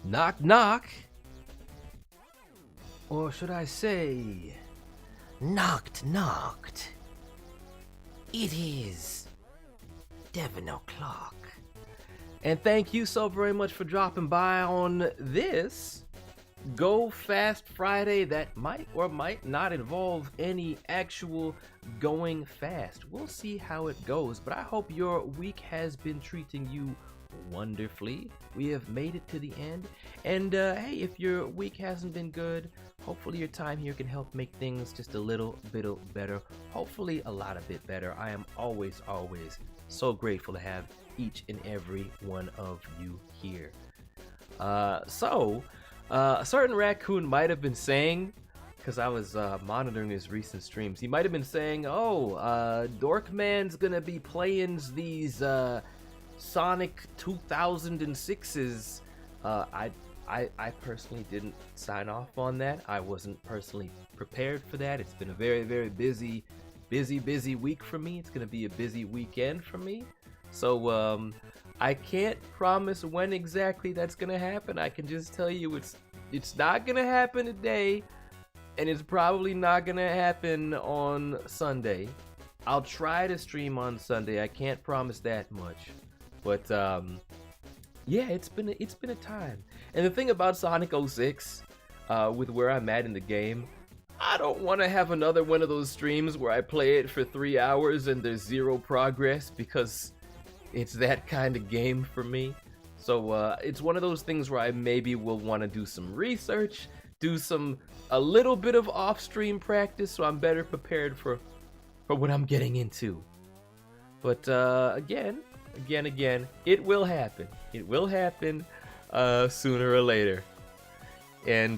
Knock knock. Or should I say, knocked. It is Devin O'Clock. And thank you so very much for dropping by on this Go Fast Friday that might or might not involve any actual going fast. We'll see how it goes, but I hope your week has been treating you wonderfully. We have made it to the end. And hey, if your week hasn't been good, hopefully your time here can help make things just a little bit better. Hopefully a lot of bit better. I am always so grateful to have each and every one of you here. A certain raccoon might have been saying, because I was monitoring his recent streams, he might have been saying, Dorkman's gonna be playing these Sonic 2006's. I personally didn't sign off on that. I wasn't personally prepared for that. It's been a very busy week for me. It's gonna be a busy weekend for me. So I can't promise when exactly that's gonna happen. I can just tell you it's not gonna happen today, and it's probably not gonna happen on Sunday. I'll try to stream on Sunday. I can't promise that much, but yeah, it's been a time. And the thing about Sonic 06, with where I'm at in the game, I don't want to have another one of those streams where I play it for 3 hours and there's zero progress, because it's that kind of game for me. So it's one of those things where I maybe will want to do some research, do a little bit of off-stream practice, so I'm better prepared for what I'm getting into. But again, it will happen. It will happen sooner or later. And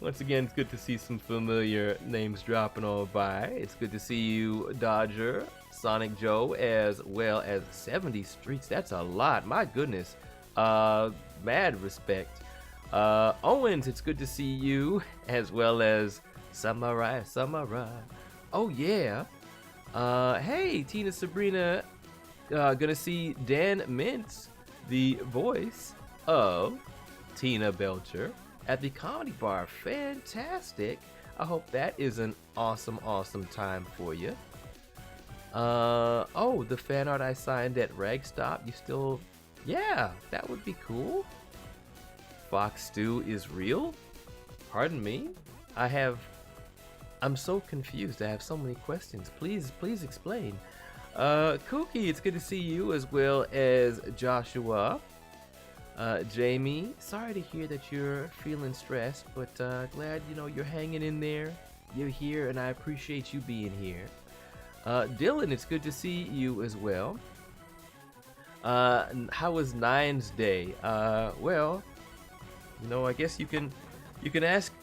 once again, it's good to see some familiar names dropping on by. It's good to see you, Dodger, Sonic Joe, as well as 70 Streets. That's a lot. My goodness. Mad respect. Owens, it's good to see you, as well as Samurai. Oh yeah. Hey, Tina Sabrina. Gonna see Dan Mintz, the voice of Tina Belcher, at the Comedy Bar. Fantastic. I hope that is an awesome time for you. Oh, the fan art I signed at Ragstop, you still... Yeah, that would be cool. Fox Stew is real? Pardon me? I'm so confused. I have so many questions. Please explain. Kooky, it's good to see you, as well as Joshua. Jamie, sorry to hear that you're feeling stressed, but glad you're hanging in there. You're here, and I appreciate you being here. Dylan, it's good to see you as well. How was Nine's day? Well, I guess you can ask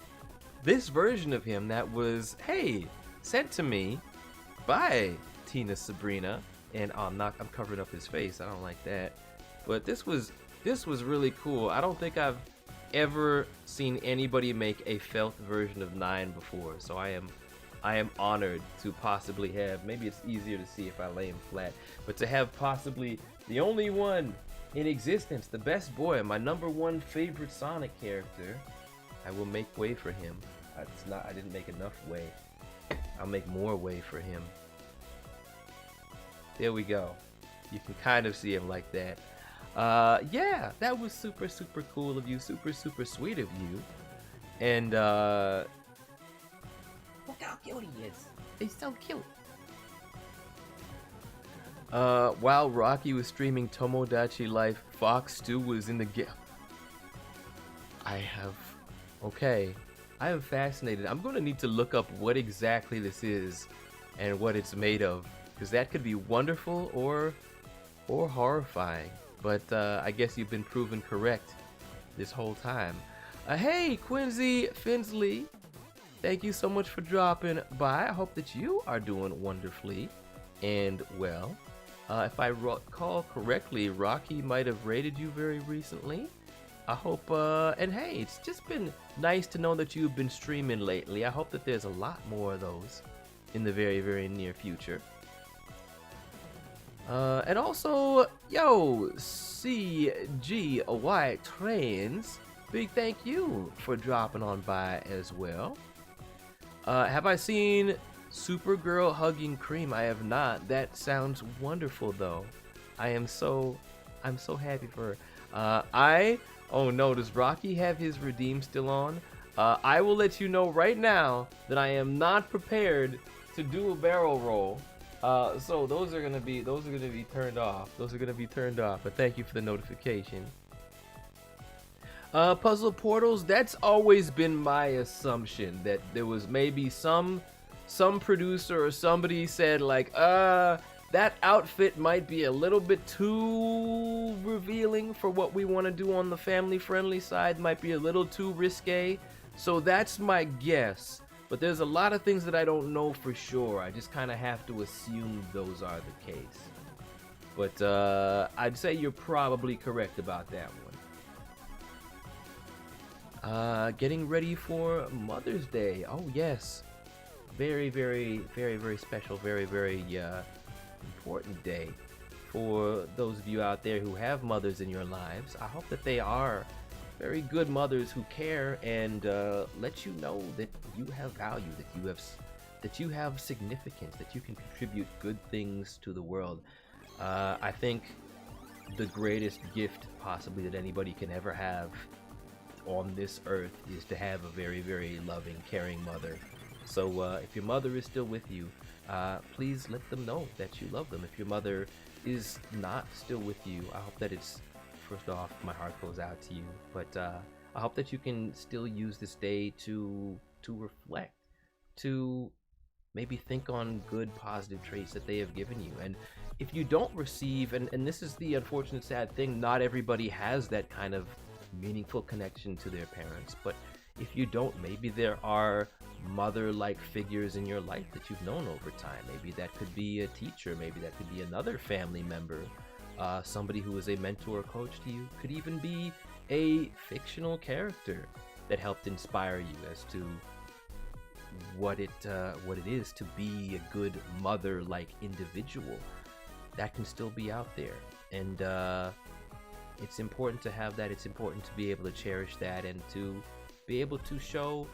this version of him that was, hey, sent to me by Tina Sabrina, and I'm covering up his face. I don't like that. But this was really cool. I don't think I've ever seen anybody make a felt version of Nine before, so I am honored to possibly have, maybe it's easier to see if I lay him flat, but to have possibly the only one in existence, the best boy, my #1 favorite Sonic character. I will make way for him. I didn't make enough way. I'll make more way for him. There we go. You can kind of see him like that. Yeah, that was super cool of you, super sweet of you. And look how cute he is. He's so cute. While Rocky was streaming Tomodachi Life, Fox Stew was in the game. I am fascinated. I'm going to need to look up what exactly this is and what it's made of, because that could be wonderful or horrifying. But I guess you've been proven correct this whole time. Hey, Quincy Finsley. Thank you so much for dropping by. I hope that you are doing wonderfully and well. If I recall correctly, Rocky might have rated you very recently. I hope, and hey, it's just been nice to know that you've been streaming lately. I hope that there's a lot more of those in the very near future. And also, yo, CGY Trains, Big thank you for dropping on by as well. Have I seen Supergirl hugging Cream? I have not. That sounds wonderful though. I'm so happy for her. Oh no, does Rocky have his redeem still on? I will let you know right now that I am not prepared to do a barrel roll. So those are gonna be turned off. Those are gonna be turned off. But thank you for the notification. Puzzle portals. That's always been my assumption that there was maybe some producer or somebody said like, that outfit might be a little bit too revealing for what we want to do on the family-friendly side. Might be a little too risque. So that's my guess. But there's a lot of things that I don't know for sure. I just kind of have to assume those are the case. But I'd say you're probably correct about that one. Getting ready for Mother's Day. Oh yes. Very, very, very, very special. Very, very important day for those of you out there who have mothers in your lives. I hope that they are very good mothers who care and let you know that you have value, that you have significance, that you can contribute good things to the world. I think the greatest gift possibly that anybody can ever have on this earth is to have a very, very loving, caring mother. So if your mother is still with you, please let them know that you love them. If your mother is not still with you, I hope that it's, first off, my heart goes out to you. But I hope that you can still use this day to reflect, to maybe think on good, positive traits that they have given you. And if you don't receive, and this is the unfortunate, sad thing, not everybody has that kind of meaningful connection to their parents. But if you don't, maybe there are mother-like figures in your life that you've known over time. Maybe that could be a teacher, maybe that could be another family member, somebody who is a mentor or coach to you. Could even be a fictional character that helped inspire you as to what it is to be a good mother-like individual. That can still be out there, and it's important to have that. It's important to be able to cherish that and to be able to show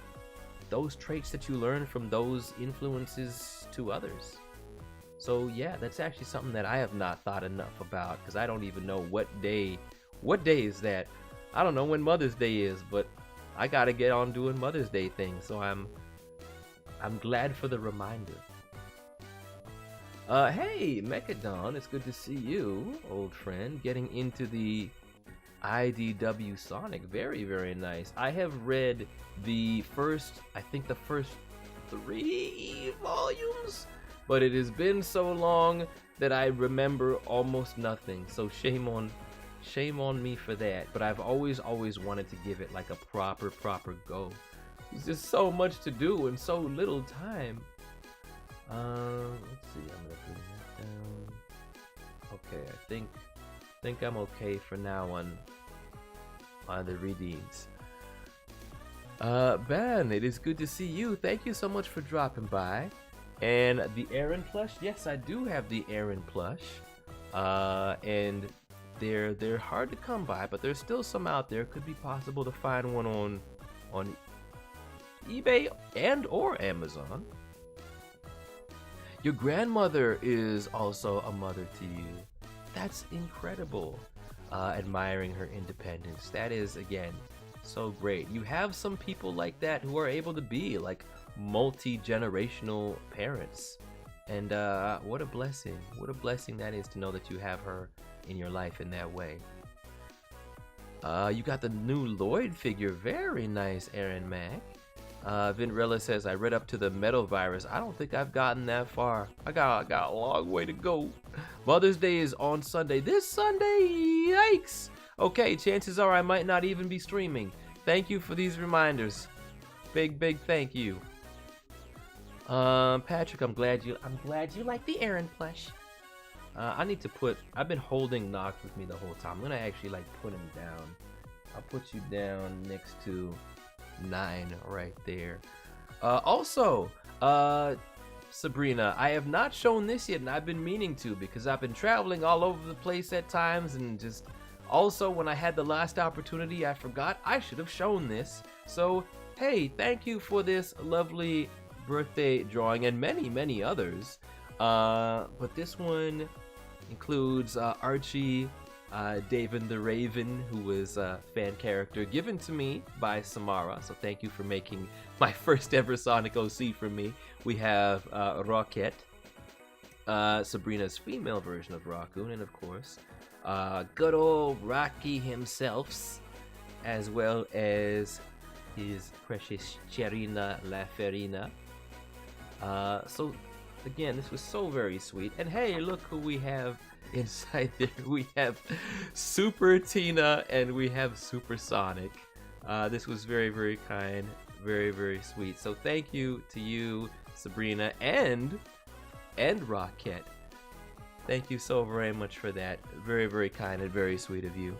those traits that you learn from those influences to others. So yeah, that's actually something that I have not thought enough about, because I don't even know what day is that. I don't know when Mother's Day is, but I gotta get on doing Mother's Day things, so I'm glad for the reminder. Hey Mechadon, it's good to see you, old friend, getting into the IDW Sonic. Very, very nice. I have read the first 3 volumes, but it has been so long that I remember almost nothing. So shame on me for that. But I've always wanted to give it like a proper go. There's just so much to do and so little time. Let's see. I'm gonna bring that down. Okay, I think I'm okay for now on the readings. Ben, it is good to see you. Thank you so much for dropping by. And the Aaron plush, yes, I do have the Aaron plush. And they're hard to come by, but there's still some out there. Could be possible to find one on eBay and or Amazon. Your grandmother is also a mother to you. That's incredible. Admiring her independence. That is, again, so great. You have some people like that who are able to be like multi-generational parents. And what a blessing. What a blessing that is to know that you have her in your life in that way. You got the new Lloyd figure. Very nice, Aaron Mack. Vinrella says, I read up to the Metal Virus. I don't think I've gotten that far. I got a long way to go. Mother's Day is on Sunday. This Sunday? Yikes! Okay, chances are I might not even be streaming. Thank you for these reminders. Big thank you. Patrick, I'm glad you like the Aaron plush. I've been holding Noct with me the whole time. I'm gonna actually like put him down. I'll put you down next to 9 right there. Also, Sabrina, I have not shown this yet, and I've been meaning to because I've been traveling all over the place at times and just Also, when I had the last opportunity, I forgot I should have shown this. So, hey, thank you for this lovely birthday drawing and many, many others. But this one includes Archie, David the Raven, who was a fan character given to me by Samara. So thank you for making my first ever Sonic OC for me. We have Rocket, Sabrina's female version of Raccoon, and of course, good old Rocky himself, as well as his precious Cherina LaFerina. So again, this was so very sweet. And hey, look who we have inside there. We have Super Tina and we have Super Sonic. This was very, very kind, very, very sweet. So thank you to you, Sabrina, and Rocket. Thank you so very much for that. Very, very kind and very sweet of you.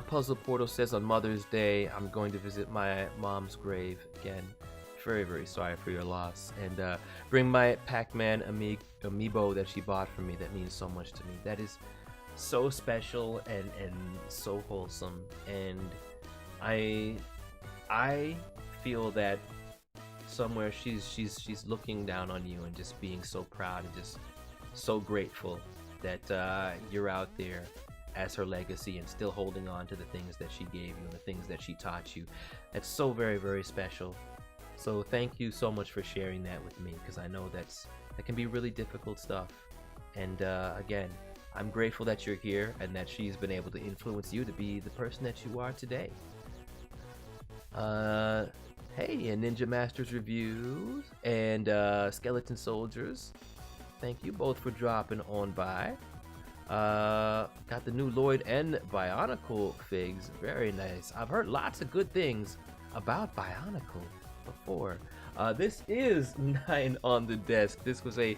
Puzzle Portal says on Mother's Day, I'm going to visit my mom's grave again. Very, very sorry for your loss. And bring my Pac-Man amiibo that she bought for me. That means so much to me. That is so special and so wholesome. And I feel that somewhere she's looking down on you and just being so proud and just so grateful that you're out there as her legacy and still holding on to the things that she gave you and the things that she taught you. That's so very, very special. So thank you so much for sharing that with me, because I know that can be really difficult stuff. And again, I'm grateful that you're here and that she's been able to influence you to be the person that you are today. Hey, and Ninja Masters Reviews and Skeleton Soldiers, thank you both for dropping on by. Got the new Lloyd and Bionicle figs. Very nice. I've heard lots of good things about Bionicle before. This is 9 on the desk. This was a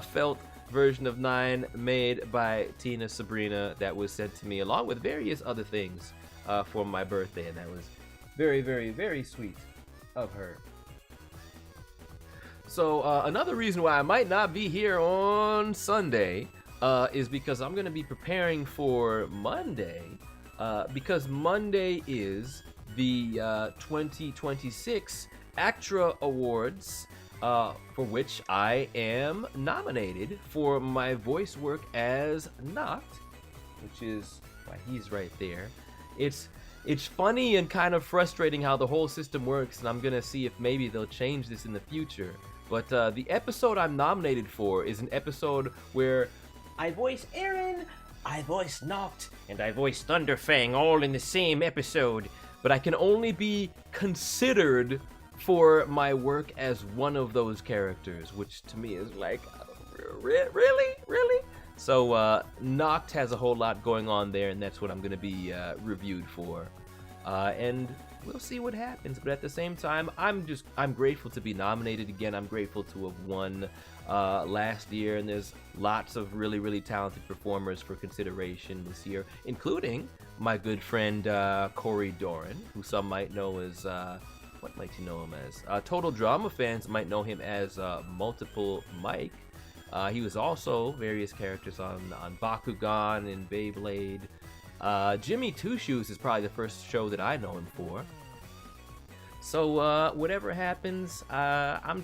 felt version of 9 made by Tina Sabrina that was sent to me along with various other things for my birthday, and that was very, very, very sweet of her. So another reason why I might not be here on Sunday is because I'm going to be preparing for Monday, because Monday is the 2026 ACTRA Awards, for which I am nominated for my voice work as Noct, which is why he's right there. It's funny and kind of frustrating how the whole system works, and I'm gonna see if maybe they'll change this in the future. But the episode I'm nominated for is an episode where I voice Aaron, I voice Noct, and I voice Thunderfang all in the same episode. But I can only be considered for my work as one of those characters, which to me is like, really? So Noct has a whole lot going on there, and that's what I'm going to be reviewed for. And we'll see what happens. But at the same time, I'm grateful to be nominated again. I'm grateful to have won last year, and there's lots of really, really talented performers for consideration this year, including my good friend Corey Doran, who some might know as what might you know him as? Total Drama fans might know him as Multiple Mike. He was also various characters on Bakugan and Beyblade. Jimmy Two Shoes is probably the first show that I know him for. So whatever happens, I'm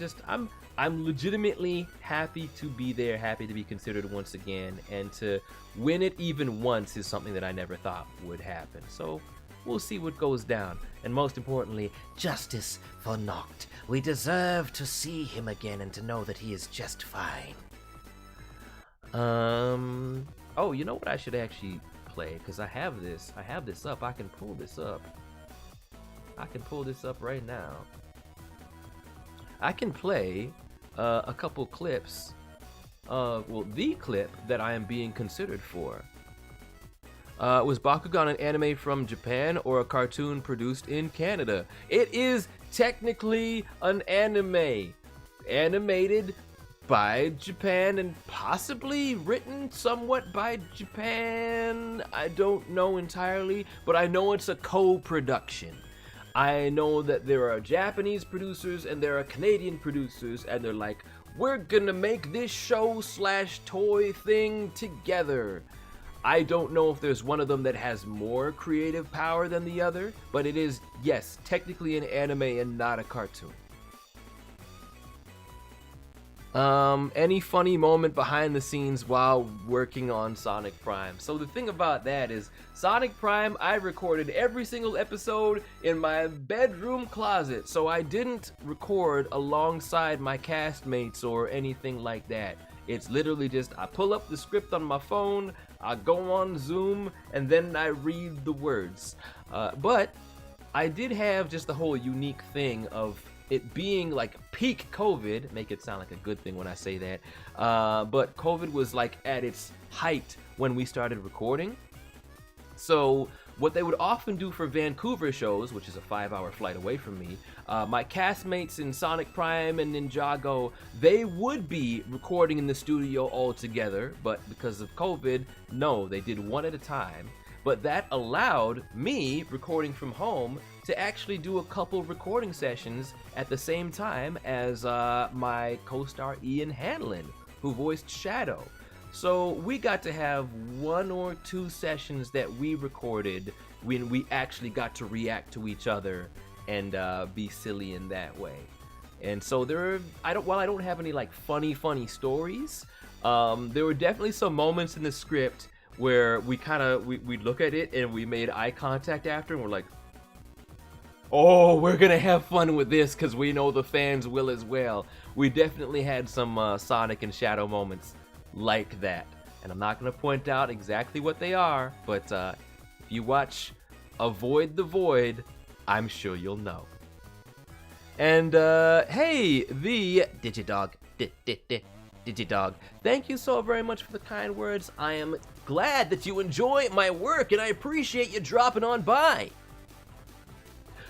legitimately happy to be there, happy to be considered once again, and to win it even once is something that I never thought would happen. So we'll see what goes down. And most importantly, justice for Noct. We deserve to see him again and to know that he is just fine. Oh, you know what I should actually play? Because I have this up. I can pull this up. I can pull this up right now. I can play a couple clips of, well, the clip that I am being considered for. Was Bakugan an anime from Japan or a cartoon produced in Canada? It is technically an anime, animated by Japan and possibly written somewhat by Japan. I don't know entirely, but I know it's a co-production. I know that there are Japanese producers and there are Canadian producers, and they're like, we're gonna make this show / toy thing together. I don't know if there's one of them that has more creative power than the other, but it is, yes, technically an anime and not a cartoon. Any funny moment behind the scenes while working on Sonic Prime? So the thing about that is, Sonic Prime, I recorded every single episode in my bedroom closet, so I didn't record alongside my castmates or anything like that. It's literally just, I pull up the script on my phone, I go on Zoom, and then I read the words. But I did have just the whole unique thing of it being like peak COVID, make it sound like a good thing when I say that, but COVID was like at its height when we started recording. So what they would often do for Vancouver shows, which is a 5-hour flight away from me, my castmates in Sonic Prime and Ninjago, they would be recording in the studio all together, but because of COVID, no, they did one at a time. But that allowed me, recording from home, to actually do a couple recording sessions at the same time as my co-star Ian Hanlon, who voiced Shadow. So we got to have 1 or 2 sessions that we recorded when we actually got to react to each other and be silly in that way. And so while I don't have any like funny stories, there were definitely some moments in the script where we look at it and we made eye contact after, and we're like, oh, we're gonna have fun with this because we know the fans will as well. We definitely had some Sonic and Shadow moments like that, and I'm not gonna point out exactly what they are, but if you watch Avoid the Void, I'm sure you'll know. And hey, the Digidog, Digidog, thank you so very much for the kind words. I am glad that you enjoy my work, and I appreciate you dropping on by.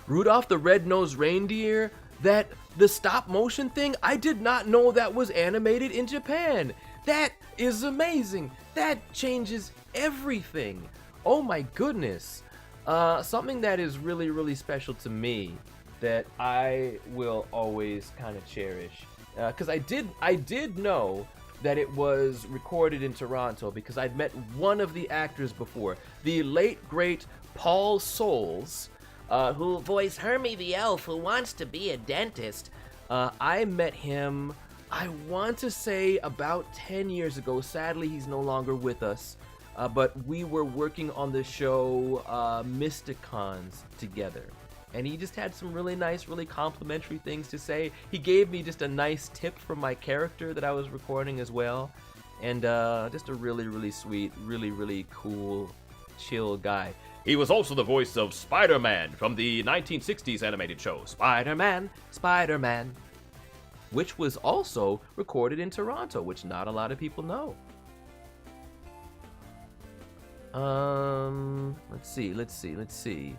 Rudolph the Red-Nosed Reindeer, the stop motion thing, I did not know that was animated in Japan. That is amazing. That changes everything. Oh my goodness. Something that is really special to me that I will always kind of cherish. Because I did know that it was recorded in Toronto because I'd met one of the actors before, the late great Paul Soules, who voiced Hermie the elf who wants to be a dentist. I met him, I want to say about 10 years ago. Sadly, he's no longer with us, but we were working on the show Mysticons together. And he just had some really nice, really complimentary things to say. He gave me just a nice tip from my character that I was recording as well. And just a really sweet, really cool, chill guy. He was also the voice of Spider-Man from the 1960s animated show Spider-Man, which was also recorded in Toronto, which not a lot of people know. Let's see.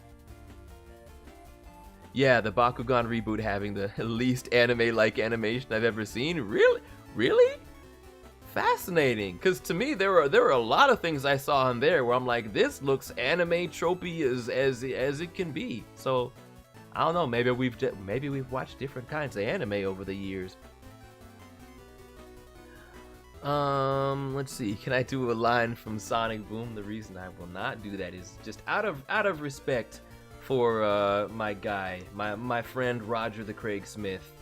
Yeah, the Bakugan reboot having the least anime-like animation I've ever seen. Really? Fascinating. Because to me, there were a lot of things I saw in there where I'm like, this looks anime tropey as it can be. So I don't know. Maybe we've watched different kinds of anime over the years. Let's see. Can I do a line from Sonic Boom? The reason I will not do that is just out of respect for my guy, my friend Roger the Craig Smith,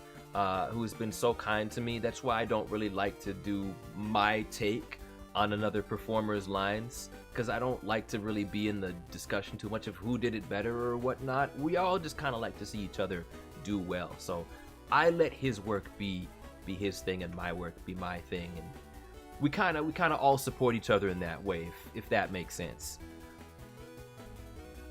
who's been so kind to me. That's why I don't really like to do my take on another performer's lines, because I don't like to really be in the discussion too much of who did it better or whatnot. We all just kind of like to see each other do well. So I let his work be his thing and my work be my thing, and we kind of all support each other in that way, if that makes sense.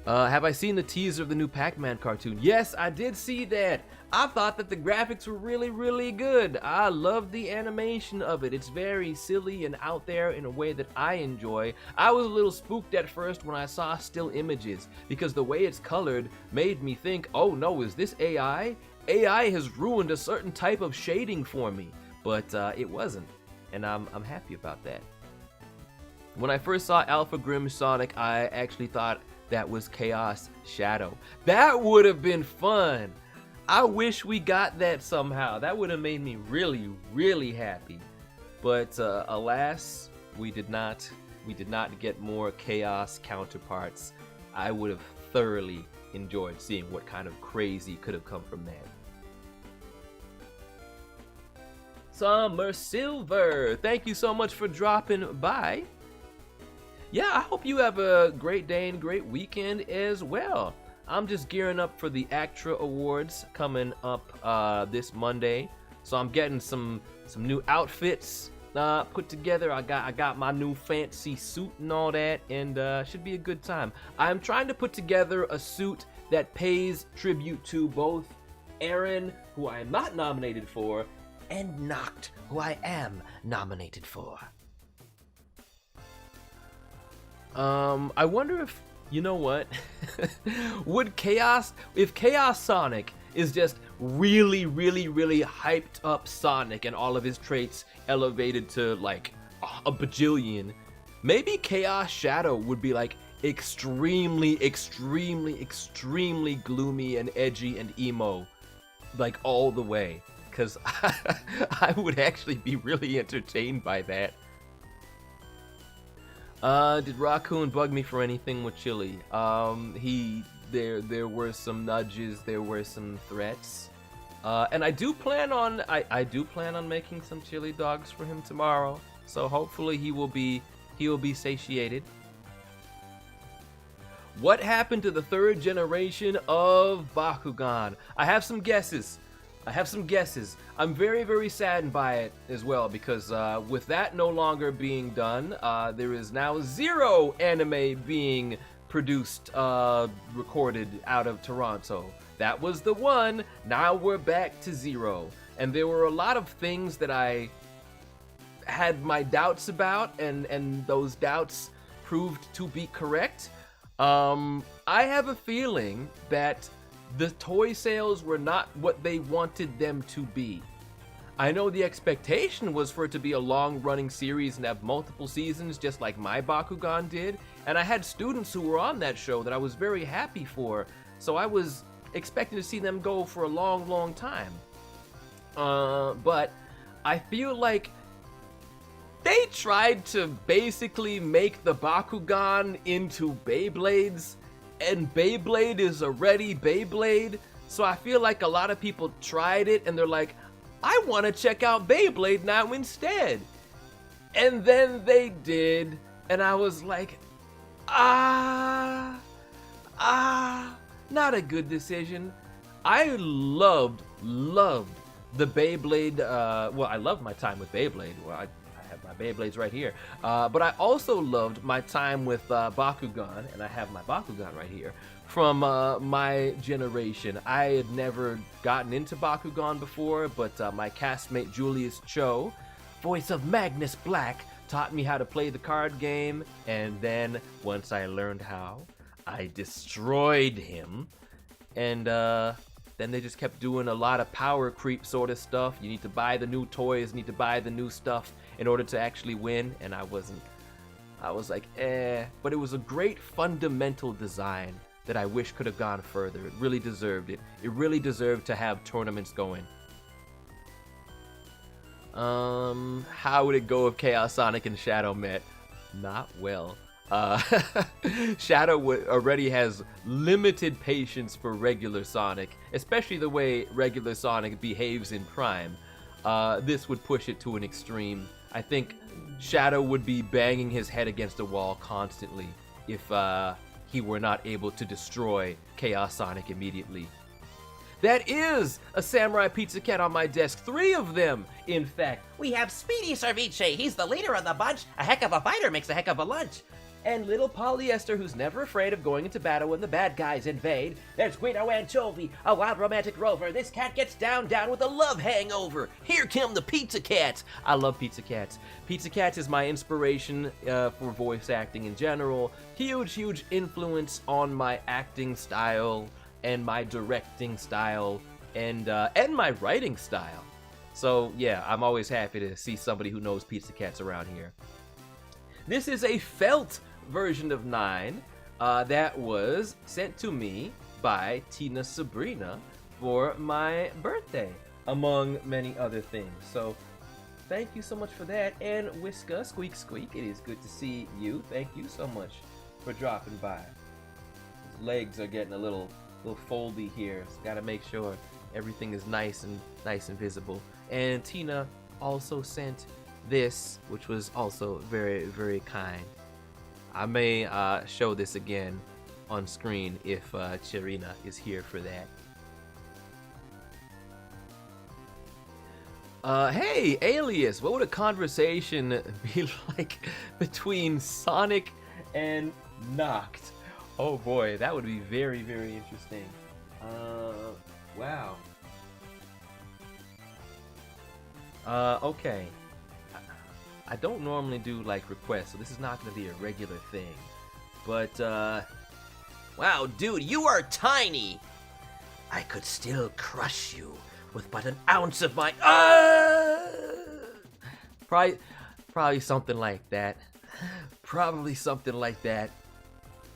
Have I seen the teaser of the new Pac-Man cartoon? Yes, I did see that. I thought that the graphics were really good. I love the animation of it. It's very silly and out there in a way that I enjoy. I was a little spooked at first when I saw still images, because the way it's colored made me think, oh no, is this AI? AI has ruined a certain type of shading for me, but it wasn't, and I'm happy about that. When I first saw Alpha Grim Sonic, I actually thought that was Chaos Shadow. That would have been fun. I wish we got that somehow. That would have made me really happy. But alas, we did not we did not get more Chaos counterparts, I would have thoroughly enjoyed seeing what kind of crazy could have come from that. Summer Silver, thank you so much for dropping by. Yeah, I hope you have a great day and great weekend as well. I'm just gearing up for the ACTRA Awards coming up this Monday, so I'm getting some new outfits put together. I got my new fancy suit and all that, and should be a good time. I'm trying to put together a suit that pays tribute to both Eren, who I am not nominated for, and Noct, who I am nominated for. I wonder if, you know what, if Chaos Sonic is just really, really, really hyped up Sonic and all of his traits elevated to like a bajillion, maybe Chaos Shadow would be like extremely, extremely, extremely gloomy and edgy and emo, like all the way. Because I would actually be really entertained by that. Did Raccoon bug me for anything with Chili? There were some nudges, there were some threats. And I do plan on making some chili dogs for him tomorrow. So hopefully he will be satiated. What happened to the third generation of Bakugan? I have some guesses. I'm very, very saddened by it as well, because with that no longer being done, there is now 0 anime being produced, recorded out of Toronto. That was the one. Now we're back to 0. And there were a lot of things that I had my doubts about, and those doubts proved to be correct. I have a feeling that the toy sales were not what they wanted them to be. I know the expectation was for it to be a long-running series and have multiple seasons, just like my Bakugan did, and I had students who were on that show that I was very happy for, so I was expecting to see them go for a long, long time. But I feel like they tried to basically make the Bakugan into Beyblades, and Beyblade is already Beyblade, so I feel like a lot of people tried it and they're like, I want to check out Beyblade now instead. And then they did, and I was like, not a good decision. I loved the Beyblade, I loved my time with Beyblade. Well, I have my Beyblades right here. But I also loved my time with Bakugan, and I have my Bakugan right here, from my generation. I had never gotten into Bakugan before, but my castmate Julius Cho, voice of Magnus Black, taught me how to play the card game, and then once I learned how, I destroyed him. And then they just kept doing a lot of power creep sort of stuff. You need to buy the new toys, need to buy the new stuff in order to actually win, and I was like, but it was a great fundamental design that I wish could have gone further. It really deserved it. It really deserved to have tournaments going. How would it go if Chaos Sonic and Shadow met? Not well. Shadow already has limited patience for regular Sonic, especially the way regular Sonic behaves in Prime. This would push it to an extreme. I think Shadow would be banging his head against a wall constantly if he were not able to destroy Chaos Sonic immediately. That is a Samurai Pizza Cat on my desk. 3 of them, in fact. We have Speedy Cerviche. He's the leader of the bunch. A heck of a fighter makes a heck of a lunch. And Little Polyester, who's never afraid of going into battle when the bad guys invade. There's Guido Anchovy, a wild romantic rover. This cat gets down with a love hangover. Here come the Pizza Cats. I love Pizza Cats. Pizza Cats is my inspiration for voice acting in general. Huge influence on my acting style and my directing style and my writing style. So yeah, I'm always happy to see somebody who knows Pizza Cats around here. This is a felt version of 9 that was sent to me by Tina Sabrina for my birthday, among many other things. So thank you so much for that. And Whiska, Squeak Squeak, it is good to see you. Thank you so much for dropping by. His legs are getting a little foldy here. So gotta make sure everything is nice and visible. And Tina also sent this, which was also very, very kind. I may show this again on screen if Cherina is here for that. Hey, Alias, what would a conversation be like between Sonic and Noct? Oh boy, that would be very, very interesting. Wow. Okay. I don't normally do like requests, so this is not gonna be a regular thing. But Wow, dude, you are tiny. I could still crush you with but an ounce of my probably something like that. Probably something like that.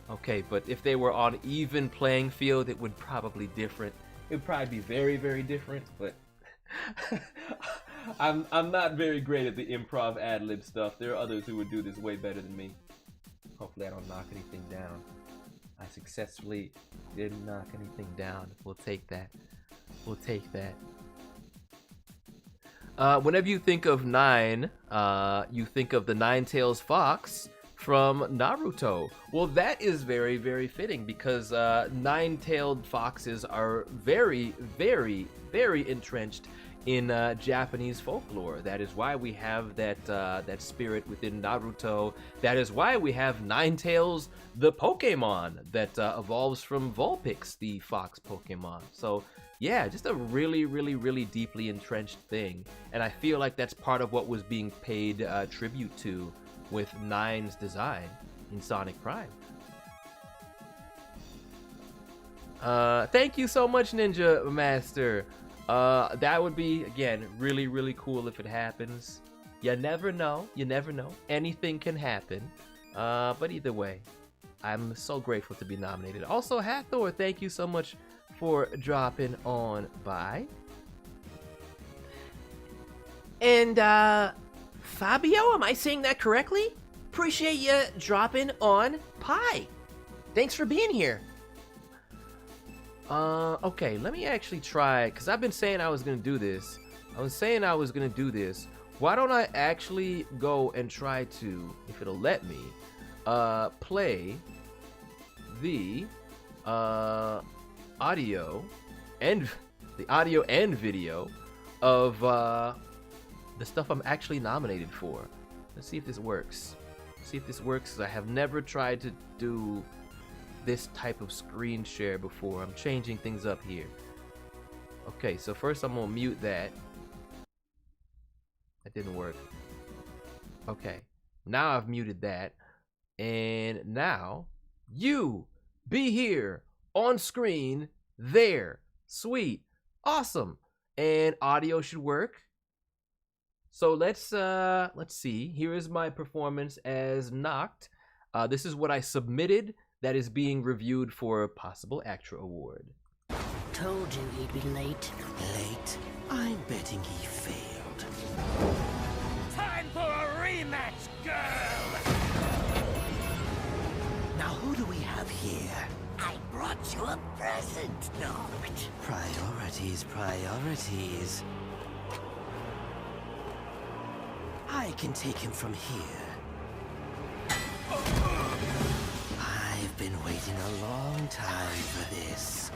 Okay, but if they were on even playing field, it would probably different. It would probably be very, very different, but I'm not very great at the improv ad-lib stuff. There are others who would do this way better than me. Hopefully I don't knock anything down. I successfully didn't knock anything down. We'll take that. We'll take that. Whenever you think of Nine, you think of the Nine-Tails Fox from Naruto. Well, that is very, very fitting because nine-tailed foxes are very, very, very entrenched in Japanese folklore. That is why we have that spirit within Naruto. That is why we have Ninetales, the Pokemon that evolves from Vulpix, the fox Pokemon. So yeah, just a really, really, really deeply entrenched thing. And I feel like that's part of what was being paid tribute to with Nine's design in Sonic Prime. Thank you so much, Ninja Master. That would be, again, really, really cool if it happens. You never know. You never know. Anything can happen. But either way, I'm so grateful to be nominated. Also, Hathor, thank you so much for dropping on by. And, Fabio, am I saying that correctly? Appreciate you dropping on Pi. Thanks for being here. Okay, let me actually try, because I've been saying I was going to do this. Why don't I actually go and try to, if it'll let me, play the audio and video of the stuff I'm actually nominated for. Let's see if this works. Because I have never tried to do this type of screen share before. I'm changing things up here. Okay, so first I'm gonna mute that. That didn't work. Okay, now I've muted that. And now you be here on screen there. Sweet. Awesome. And audio should work. So let's see. Here is my performance as Noct. This is what I submitted that is being reviewed for a possible Actra Award. Told you he'd be late. Late? I'm betting he failed. Time for a rematch, girl! Now who do we have here? I brought you a present, Noct. Priorities, priorities. I can take him from here. I've been waiting a long time for this.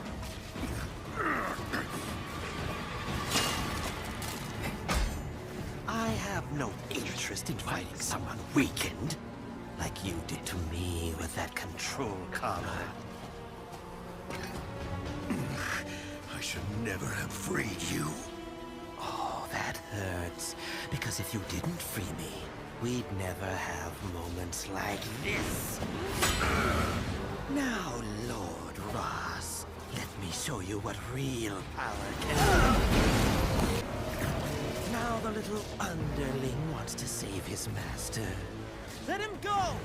I have no interest in fighting someone weakened, like you did to me with that control collar. I should never have freed you. Oh, that hurts. Because if you didn't free me, we'd never have moments like this. Now, Lord Ross, let me show you what real power can do. Now the little underling wants to save his master. Let him go!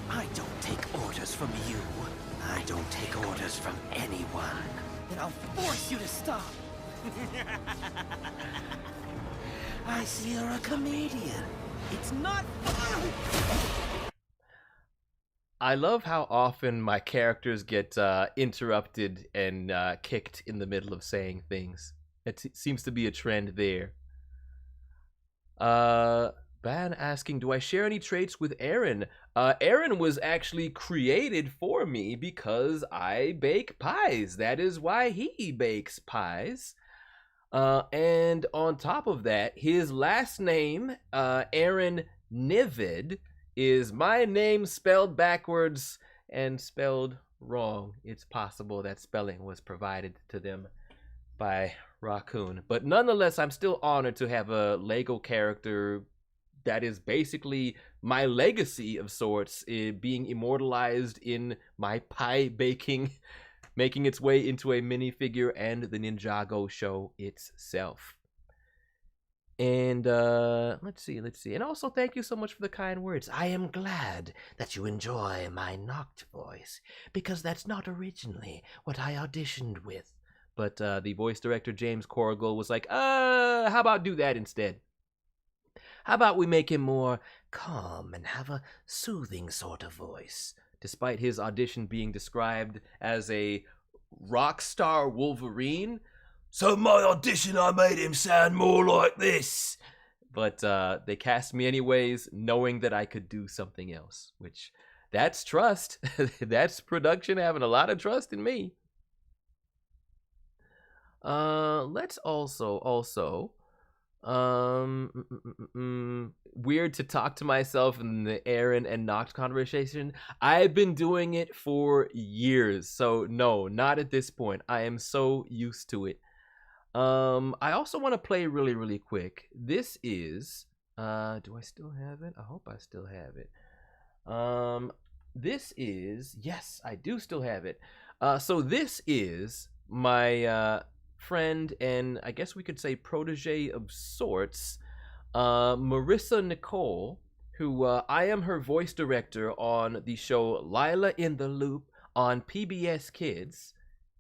I don't take orders from you. I don't take orders from anyone. And I'll force you to stop. I see you're a comedian. It's not fun. I love how often my characters get interrupted and kicked in the middle of saying things. It seems to be a trend there. Ban asking, do I share any traits with Aaron? Aaron was actually created for me because I bake pies. That is why he bakes pies. And on top of that, his last name, Aaron Nivid, is my name spelled backwards and spelled wrong. It's possible that spelling was provided to them by Raccoon. But nonetheless, I'm still honored to have a Lego character that is basically my legacy of sorts, being immortalized in my pie baking, making its way into a minifigure and the Ninjago show itself. And let's see. And also thank you so much for the kind words. I am glad that you enjoy my Noct voice, because that's not originally what I auditioned with. But the voice director, James Corrigal, was like, how about do that instead? How about we make him more calm and have a soothing sort of voice? Despite his audition being described as a rock star Wolverine. So my audition, I made him sound more like this. But they cast me anyways, knowing that I could do something else. Which, that's trust. That's production having a lot of trust in me. Let's also weird to talk to myself in the Aaron and Noct conversation. I've been doing it for years, so no, not at this point. I am so used to it. I also want to play really quick. This is do I still have it? I hope I still have it. This is, yes, I do still have it. So this is my friend and I guess we could say protege of sorts, Marissa Nicole, who I am her voice director on the show Lila in the Loop on PBS Kids.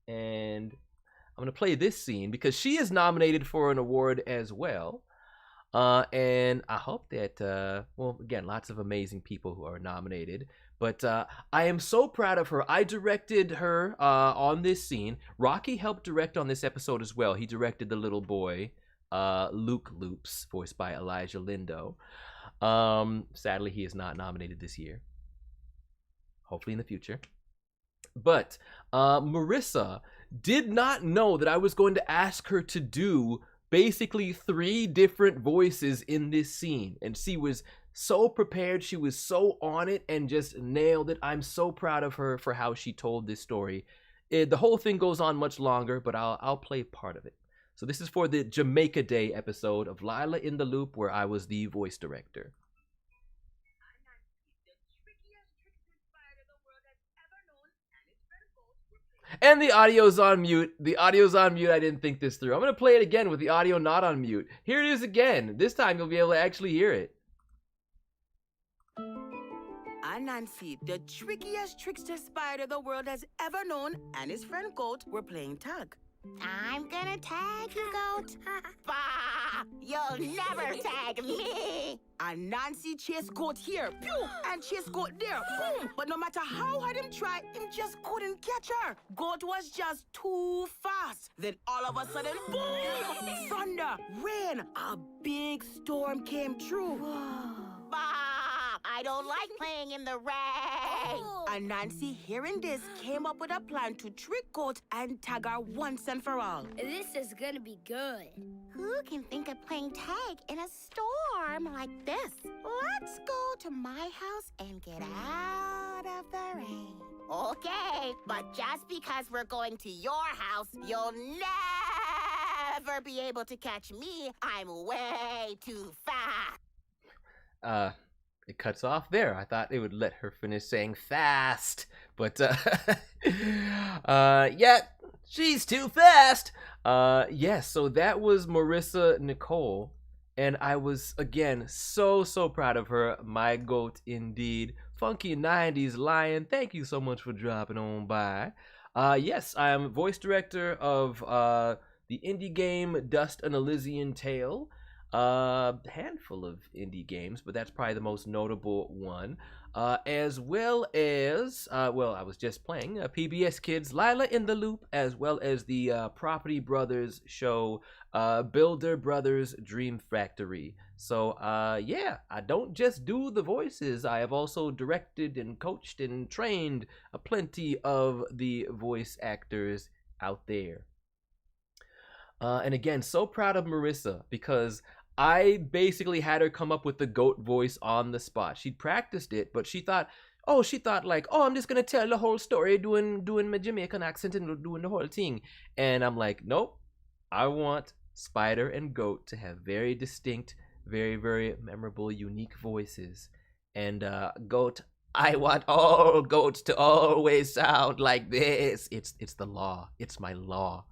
And I'm going to play this scene because she is nominated for an award as well. And I hope that, well, again, lots of amazing people who are nominated. But I am so proud of her. I directed her on this scene. Rocky helped direct on this episode as well. He directed the little boy, Luke Loops, voiced by Elijah Lindo. Sadly, he is not nominated this year. Hopefully in the future. But Marissa did not know that I was going to ask her to do basically 3 different voices in this scene. And she was so prepared, she was so on it and just nailed it. I'm so proud of her for how she told this story. The whole thing goes on much longer, but I'll play part of it. So this is for the Jamaica Day episode of Lila in the Loop, where I was the voice director. And the audio's on mute. The audio's on mute. I didn't think this through. I'm going to play it again with the audio not on mute. Here it is again. This time you'll be able to actually hear it. I'm Nancy, the trickiest trickster spider the world has ever known, and his friend Goat were playing tag. I'm gonna tag you, Goat. Bah! You'll never tag me. And Nancy chased Goat here, pew, and chased Goat there, boom. But no matter how hard him tried, him just couldn't catch her. Goat was just too fast. Then all of a sudden, boom! Thunder, rain, a big storm came through. Bah! I don't like playing in the rain. And Nancy, hearing this, came up with a plan to trick Goat and tag her once and for all. This is gonna be good. Who can think of playing tag in a storm like this? Let's go to my house and get out of the rain. Okay, but just because we're going to your house, you'll never be able to catch me. I'm way too fast. It cuts off there. I thought it would let her finish saying fast, but yeah, she's too fast. Yes, so that was Marissa Nicole, and I was again so proud of her. My goat indeed. Funky 90s Lion, thank you so much for dropping on by. Yes, I am voice director of the indie game Dust: An Elysian Tale. a handful of indie games, but that's probably the most notable one. As well as, well, I was just playing PBS Kids Lila in the Loop, as well as the Property Brothers show Builder Brothers Dream Factory. So, yeah, I don't just do the voices. I have also directed and coached and trained plenty of the voice actors out there. And again, so proud of Marissa because I basically had her come up with the goat voice on the spot. She'd practiced it, but she thought like, oh, I'm just gonna tell the whole story doing my Jamaican accent and doing the whole thing. And I'm like, nope, I want Spider and Goat to have very distinct, very, very memorable, unique voices. And Goat, I want all goats to always sound like this. It's the law. It's my law.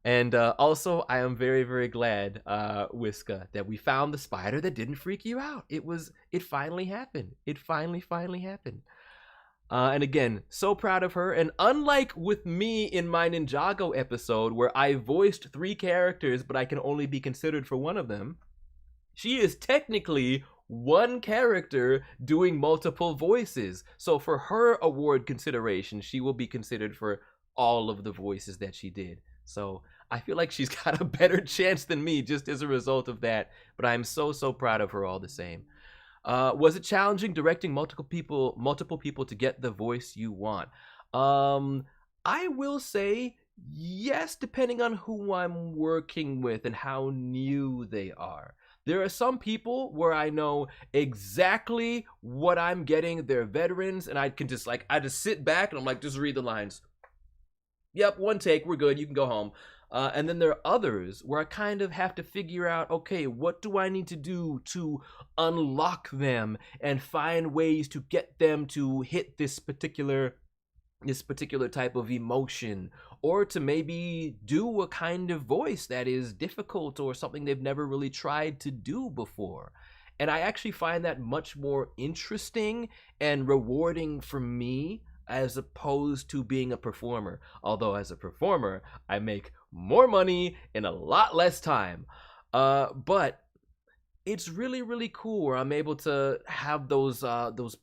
And also, I am very, very glad, Whiska, that we found the spider that didn't freak you out. It finally happened. It finally happened. And again, so proud of her. And unlike with me in my Ninjago episode, where I voiced 3 characters, but I can only be considered for one of them, she is technically one character doing multiple voices. So for her award consideration, she will be considered for all of the voices that she did. So I feel like she's got a better chance than me just as a result of that. But I'm so proud of her all the same. Was it challenging directing multiple people to get the voice you want? I will say yes, depending on who I'm working with and how new they are. There are some people where I know exactly what I'm getting. They're veterans, and I just sit back and I'm like, just read the lines. Yep, one take, we're good, you can go home. And then there are others where I kind of have to figure out, okay, what do I need to do to unlock them and find ways to get them to hit this particular type of emotion, or to maybe do a kind of voice that is difficult or something they've never really tried to do before. And I actually find that much more interesting and rewarding for me as opposed to being a performer. Although as a performer, I make more money in a lot less time. But it's really cool where I'm able to have those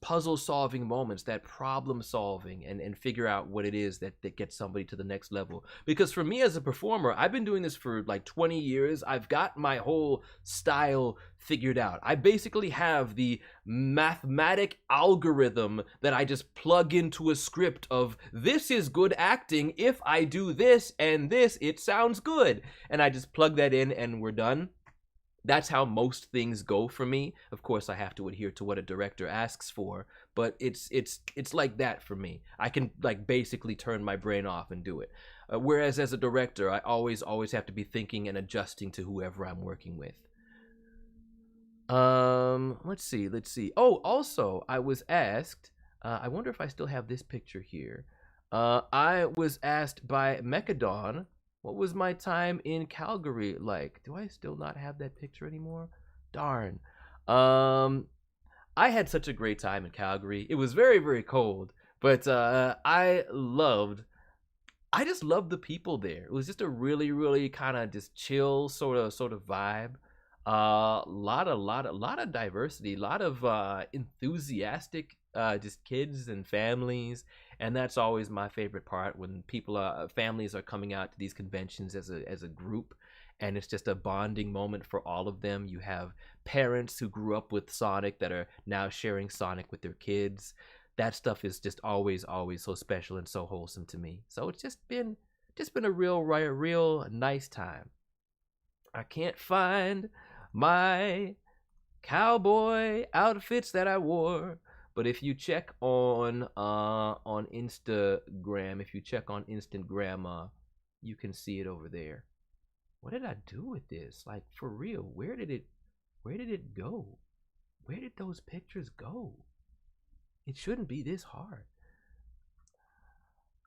puzzle solving moments, that problem solving, and figure out what it is that gets somebody to the next level. Because for me as a performer, I've been doing this for like 20 years. I've got my whole style figured out. I basically have the mathematic algorithm that I just plug into a script of, this is good acting. If I do this and this, it sounds good. And I just plug that in and we're done. That's how most things go for me. Of course, I have to adhere to what a director asks for, but it's like that for me. I can like basically turn my brain off and do it. Whereas as a director, I always have to be thinking and adjusting to whoever I'm working with. Let's see. Oh, also, I was asked, I wonder if I still have this picture here. I was asked by Mechadon, what was my time in Calgary like? Do I still not have that picture anymore? Darn. I had such a great time in Calgary. It was very cold, but I just loved the people there. It was just a really kind of just chill sort of vibe. Lot of diversity, a lot of enthusiastic just kids and families. And that's always my favorite part, when families are coming out to these conventions as a group, and it's just a bonding moment for all of them. You have parents who grew up with Sonic that are now sharing Sonic with their kids. That stuff is just always so special and so wholesome to me. So it's just been a real nice time. I can't find my cowboy outfits that I wore. But if you check on Instagram, you can see it over there. What did I do with this? Like, for real, where did it go? Where did those pictures go? It shouldn't be this hard.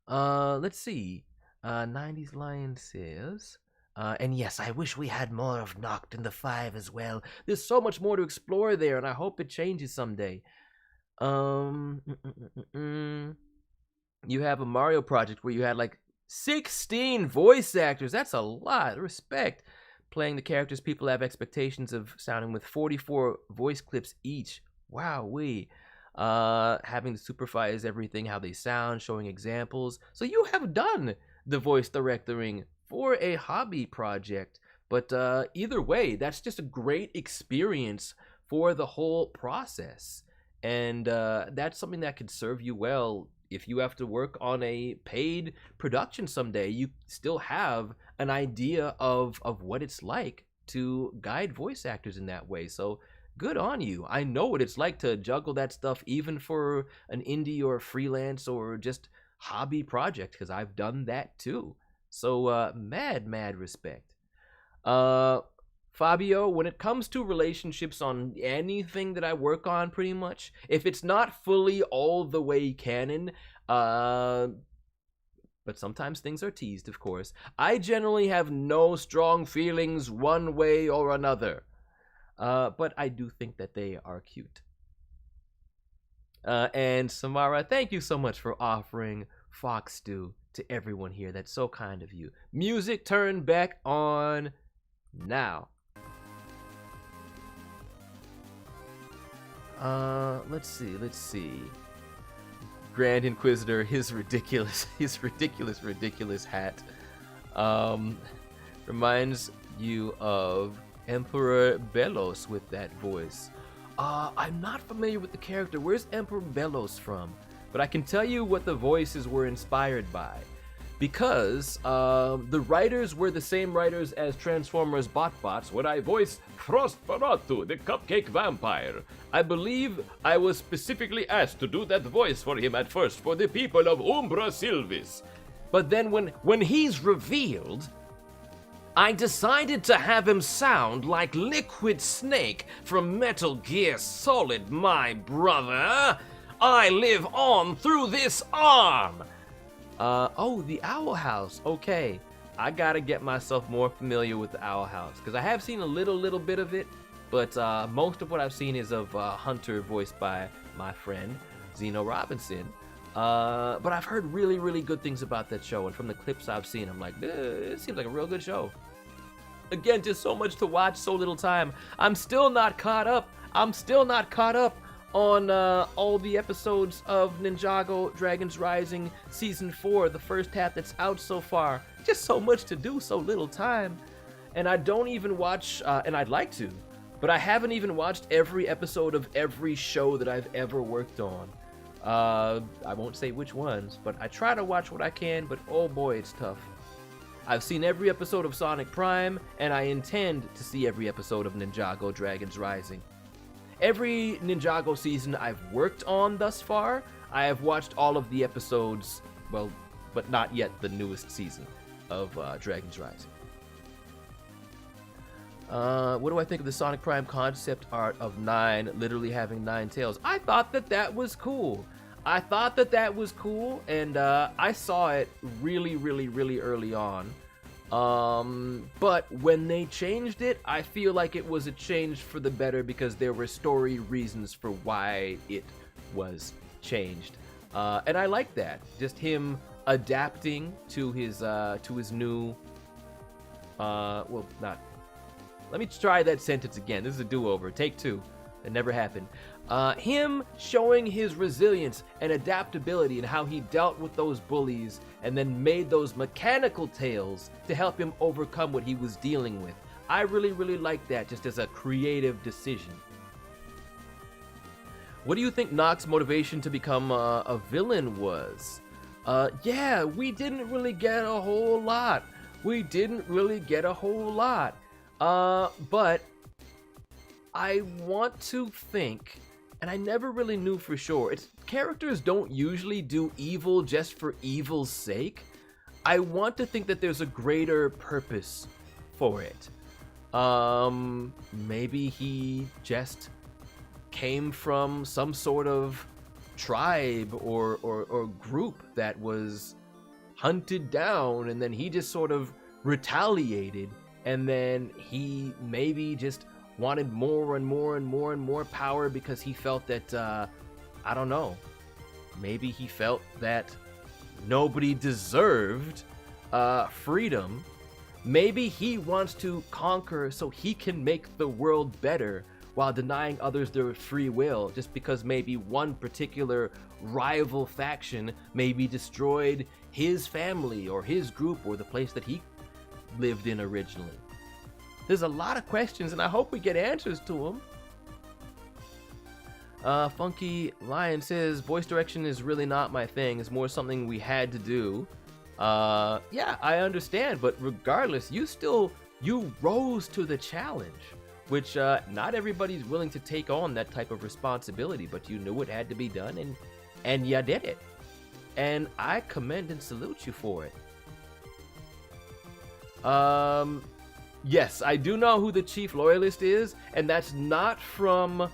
Let's see. 90s Lion says, and yes, I wish we had more of Noct in the 5 as well. There's so much more to explore there, and I hope it changes someday. You have a Mario project where you had like 16 voice actors. That's a lot. Respect. playing the characters people have expectations of sounding with 44 voice clips each. Wow, having to supervise everything, how they sound, showing examples. So you have done the voice directing for a hobby project. But either way, that's just a great experience for the whole process. And that's something that could serve you well if you have to work on a paid production someday. You still have an idea of what it's like to guide voice actors in that way. So good on you. I know what it's like to juggle that stuff even for an indie or freelance or just hobby project, because I've done that too. So mad respect. Fabio, when it comes to relationships on anything that I work on, pretty much, if it's not fully all the way canon, but sometimes things are teased, of course, I generally have no strong feelings one way or another. But I do think that they are cute. And Samara, thank you so much for offering Fox Stew to everyone here. That's so kind of you. Music turn back on now. Let's see. Grand Inquisitor, his ridiculous hat, reminds you of Emperor Belos with that voice. I'm not familiar with the character. Where's Emperor Belos from? But I can tell you what the voices were inspired by. Because the writers were the same writers as Transformers BotBots when I voiced Frostferatu, the cupcake vampire. I believe I was specifically asked to do that voice for him at first for the people of Umbra Sylvis. But then when he's revealed, I decided to have him sound like Liquid Snake from Metal Gear Solid, my brother. I live on through this arm. Oh, the Owl House. Okay, I gotta get myself more familiar with the Owl House, because I have seen a little bit of it, but most of what I've seen is of Hunter, voiced by my friend Zeno Robinson. But I've heard really good things about that show, and from the clips I've seen, I'm like, it seems like a real good show. Again, just so much to watch, so little time. I'm still not caught up on all the episodes of Ninjago Dragons Rising Season 4, the first half that's out so far. Just so much to do, so little time. And I don't even watch, and I'd like to, but I haven't even watched every episode of every show that I've ever worked on. I won't say which ones, but I try to watch what I can, but oh boy, it's tough. I've seen every episode of Sonic Prime, and I intend to see every episode of Ninjago Dragons Rising. Every Ninjago season I've worked on thus far, I have watched all of the episodes, well, but not yet the newest season of Dragons Rising. What do I think of the Sonic Prime concept art of 9 literally having 9 tails? I thought that was cool. And I saw it really early on. But when they changed it, I feel like it was a change for the better because there were story reasons for why it was changed. And I like that. Just him adapting to his new, let me try that sentence again. This is a do-over. Take 2. It never happened. Him showing his resilience and adaptability and how he dealt with those bullies and then made those mechanical tails to help him overcome what he was dealing with. I really like that, just as a creative decision. What do you think Nox's motivation to become a villain was? Yeah, we didn't really get a whole lot. But I want to think, and I never really knew for sure, characters don't usually do evil just for evil's sake. I want to think that there's a greater purpose for it. Maybe he just came from some sort of tribe or group that was hunted down, and then he just sort of retaliated, and then he maybe just wanted more and more power because he felt that, I don't know, maybe he felt that nobody deserved freedom, Maybe he wants to conquer so he can make the world better while denying others their free will, just because maybe one particular rival faction maybe destroyed his family or his group or the place that he lived in originally. There's a lot of questions, and I hope we get answers to them. Funky Lion says, voice direction is really not my thing. It's more something we had to do. Yeah, I understand, but regardless, you rose to the challenge, which not everybody's willing to take on that type of responsibility, but you knew it had to be done, and you did it. And I commend and salute you for it. Yes, I do know who the chief loyalist is, and that's not from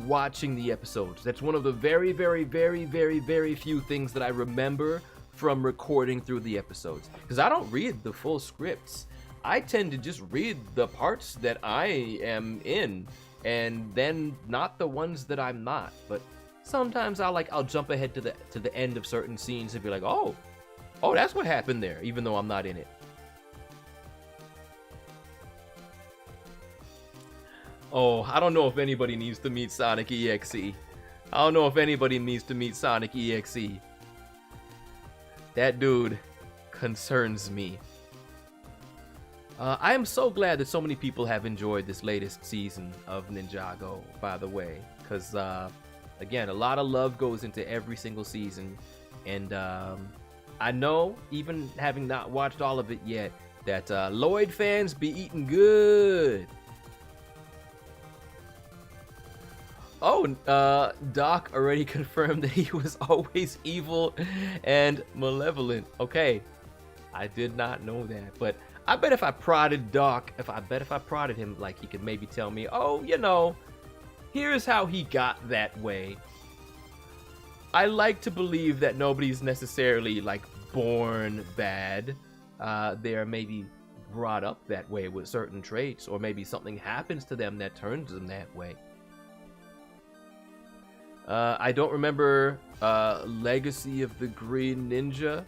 watching the episodes. That's one of the very, very, very, very, very few things that I remember from recording through the episodes. Because I don't read the full scripts. I tend to just read the parts that I am in, and then not the ones that I'm not. But sometimes I'll jump ahead to the end of certain scenes and be like, oh, that's what happened there, even though I'm not in it. Oh, I don't know if anybody needs to meet Sonic EXE. I don't know if anybody needs to meet Sonic EXE. That dude concerns me. I am so glad that so many people have enjoyed this latest season of Ninjago, by the way. Because, again, a lot of love goes into every single season. And I know, even having not watched all of it yet, that Lloyd fans be eating good. Oh, Doc already confirmed that he was always evil and malevolent. Okay, I did not know that, but I bet if I prodded Doc, if I prodded him, like, he could maybe tell me, oh, you know, here's how he got that way. I like to believe that nobody's necessarily, like, born bad. They are maybe brought up that way with certain traits, or maybe something happens to them that turns them that way. I don't remember Legacy of the Green Ninja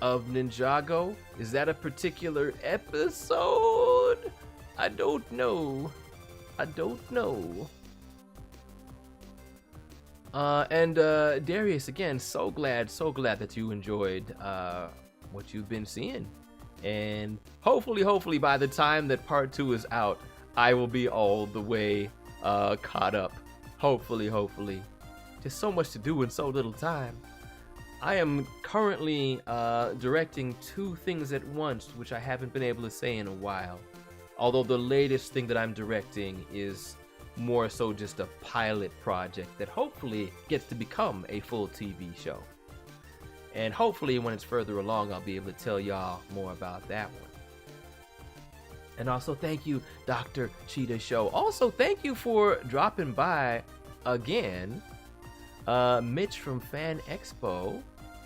of Ninjago. Is that a particular episode? I don't know. And Darius, again, so glad that you enjoyed what you've been seeing. And hopefully by the time that part 2 is out, I will be all the way caught up. Hopefully. There's so much to do in so little time. I am currently directing 2 things at once, which I haven't been able to say in a while. Although the latest thing that I'm directing is more so just a pilot project that hopefully gets to become a full TV show. And hopefully when it's further along, I'll be able to tell y'all more about that one. And also thank you, Dr. Cheetah Show. Also thank you for dropping by again. Mitch from Fan Expo,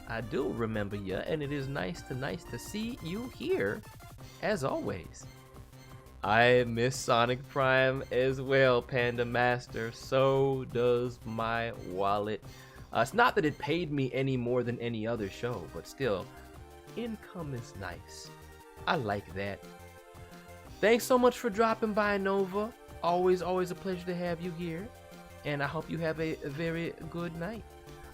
I do remember you, and it is nice to see you here, as always. I miss Sonic Prime as well, Panda Master. So does my wallet. It's not that it paid me any more than any other show, but still, income is nice. I like that. Thanks so much for dropping by, Nova. Always a pleasure to have you here. And I hope you have a very good night.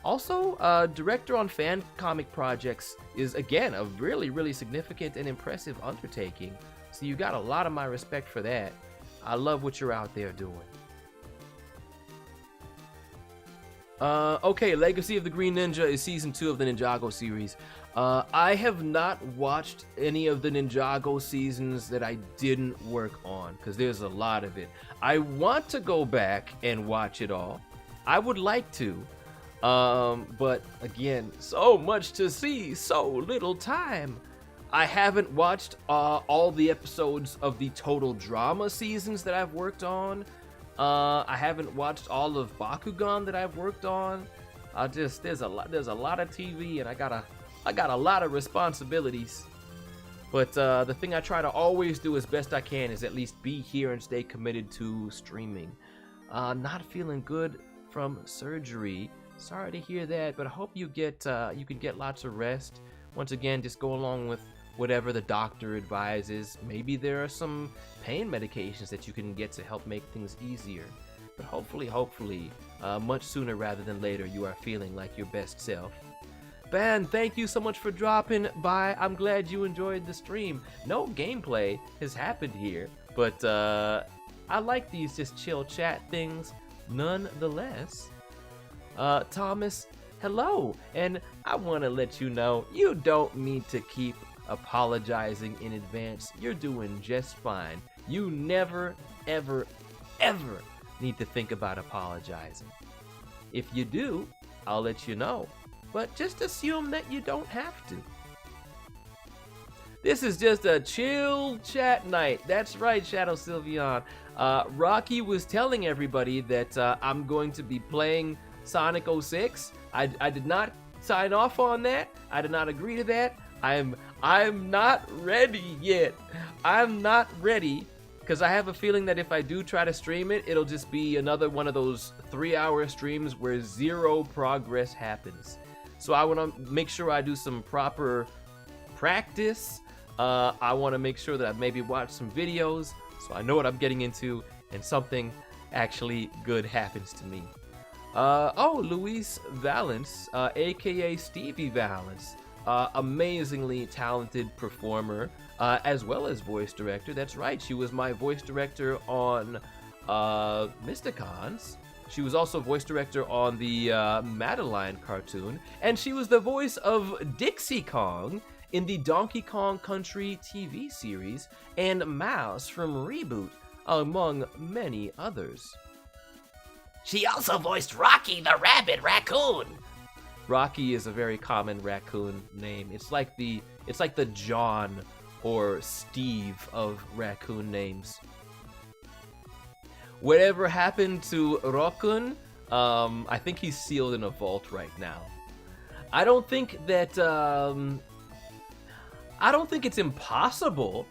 Also, director on fan comic projects is, again, a really significant and impressive undertaking. So you got a lot of my respect for that. I love what you're out there doing. Okay, Legacy of the Green Ninja is season 2 of the Ninjago series. I have not watched any of the Ninjago seasons that I didn't work on, because there's a lot of it. I want to go back and watch it all. I would like to. But again, so much to see, so little time. I haven't watched all the episodes of the Total Drama seasons that I've worked on. I haven't watched all of Bakugan that I've worked on. There's a lot of TV, and I got a lot of responsibilities. But the thing I try to always do as best I can is at least be here and stay committed to streaming. Not feeling good from surgery. Sorry to hear that, but I hope you can get lots of rest. Once again, just go along with whatever the doctor advises. Maybe there are some pain medications that you can get to help make things easier. But hopefully, much sooner rather than later, you are feeling like your best self. Ben, thank you so much for dropping by. I'm glad you enjoyed the stream. No gameplay has happened here, but I like these just chill chat things nonetheless. Thomas, hello, and I want to let you know you don't need to keep apologizing in advance. You're doing just fine. You never, ever, ever need to think about apologizing. If you do, I'll let you know, but just assume that you don't have to. This is just a chill chat night. That's right, Shadow Sylveon. Rocky was telling everybody that I'm going to be playing Sonic 06. I did not sign off on that. I did not agree to that. I'm not ready yet. I'm not ready because I have a feeling that if I do try to stream it, it'll just be another one of those 3-hour streams where zero progress happens. So I want to make sure I do some proper practice. I want to make sure that I maybe watch some videos so I know what I'm getting into and something actually good happens to me. Luis Valence, aka Stevie Valence, amazingly talented performer, as well as voice director. That's right, she was my voice director on Mysticons. She was also voice director on the Madeline cartoon, and she was the voice of Dixie Kong in the Donkey Kong Country TV series, and Mouse from Reboot, among many others. She also voiced Rocky the Rabbit Raccoon. Rocky is a very common raccoon name. It's like the John or Steve of raccoon names. Whatever happened to Rokun? I think he's sealed in a vault right now. I don't think it's impossible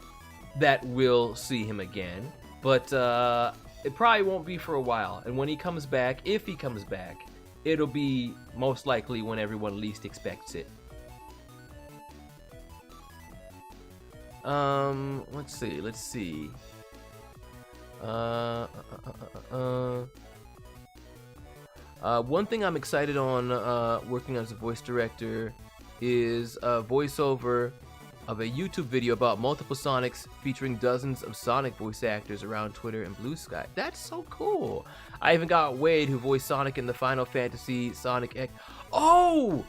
that we'll see him again, but it probably won't be for a while. And when he comes back, if he comes back, it'll be most likely when everyone least expects it. Let's see. One thing I'm excited on working as a voice director is a voiceover of a YouTube video about multiple Sonics featuring dozens of Sonic voice actors around Twitter and Blue Sky. That's so cool. I even got Wade, who voiced Sonic in the Final Fantasy Sonic X. Oh!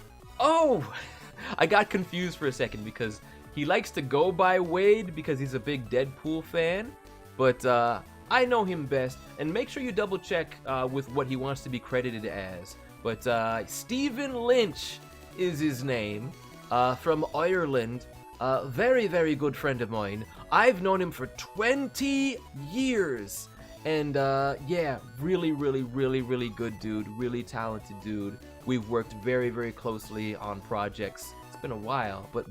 I got confused for a second because he likes to go by Wade because he's a big Deadpool fan, but I know him best, and make sure you double check with what he wants to be credited as. But Stephen Lynch is his name, from Ireland. Very, very good friend of mine. I've known him for 20 years. And yeah, really, really, really, really good dude. Really talented dude. We've worked very, very closely on projects. It's been a while, but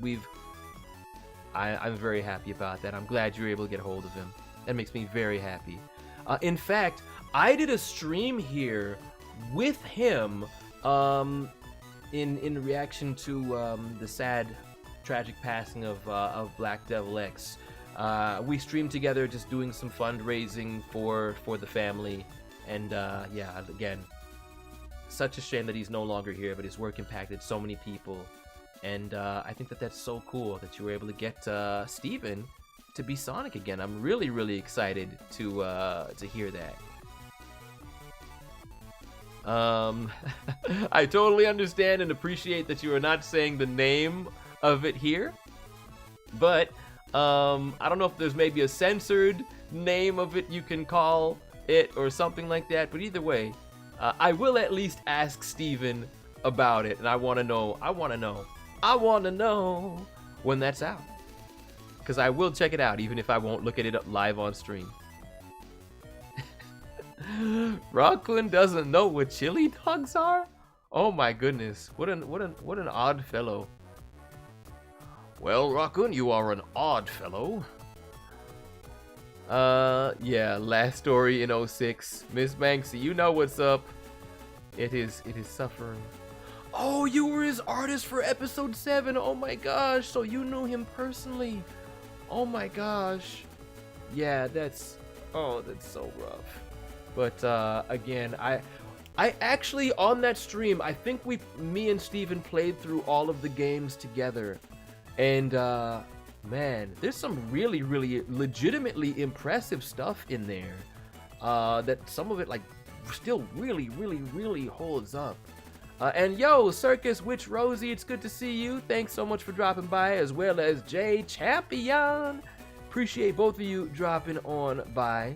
I'm very happy about that. I'm glad you were able to get a hold of him. That makes me very happy. In fact, I did a stream here with him in reaction to the sad, tragic passing of Black Devil X. We streamed together just doing some fundraising for the family. And yeah, again, such a shame that he's no longer here, but his work impacted so many people. And I think that that's so cool that you were able to get Steven to be Sonic again. I'm really, really excited to hear that. I totally understand and appreciate that you are not saying the name of it here, but I don't know if there's maybe a censored name of it you can call it or something like that, but either way, I will at least ask Steven about it, and I want to know when that's out. Because I will check it out, even if I won't look at it live on stream. Raccoon doesn't know what chili dogs are? Oh my goodness, what an odd fellow. Well, Raccoon, you are an odd fellow. Yeah, last story in 06. Miss Banksy, you know what's up. It is suffering. Oh, you were his artist for episode 7. Oh my gosh. So you knew him personally. Oh my gosh. Yeah, that's so rough. But again, I actually on that stream, I think me and Steven played through all of the games together. And man, there's some really, really legitimately impressive stuff in there. That some of it like still really, really, really holds up. And yo, Circus Witch Rosie, it's good to see you. Thanks so much for dropping by, as well as Jay Champion. Appreciate both of you dropping on by.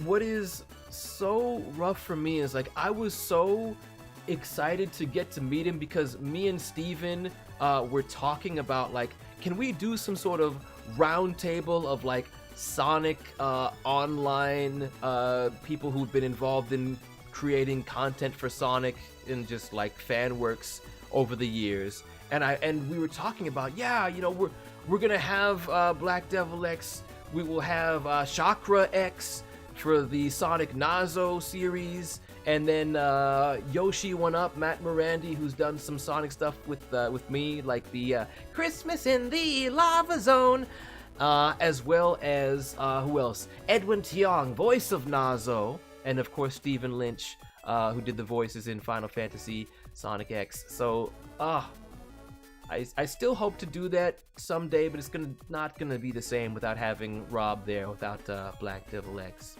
What is so rough for me is like I was so excited to get to meet him because me and Steven were talking about like, can we do some sort of round table of like Sonic online people who've been involved in creating content for Sonic and just like fan works over the years. And we were talking about, yeah, you know, we're gonna have Black Devil X, we will have Chakra X for the Sonic Nazo series, and then Yoshi One Up, Matt Morandi, who's done some Sonic stuff with me, like the Christmas in the Lava Zone, as well as who else? Edwin Tiong, voice of Nazo, and of course Stephen Lynch, who did the voices in Final Fantasy Sonic X. So, I still hope to do that someday, but it's not gonna be the same without having Rob there, without Black Devil X.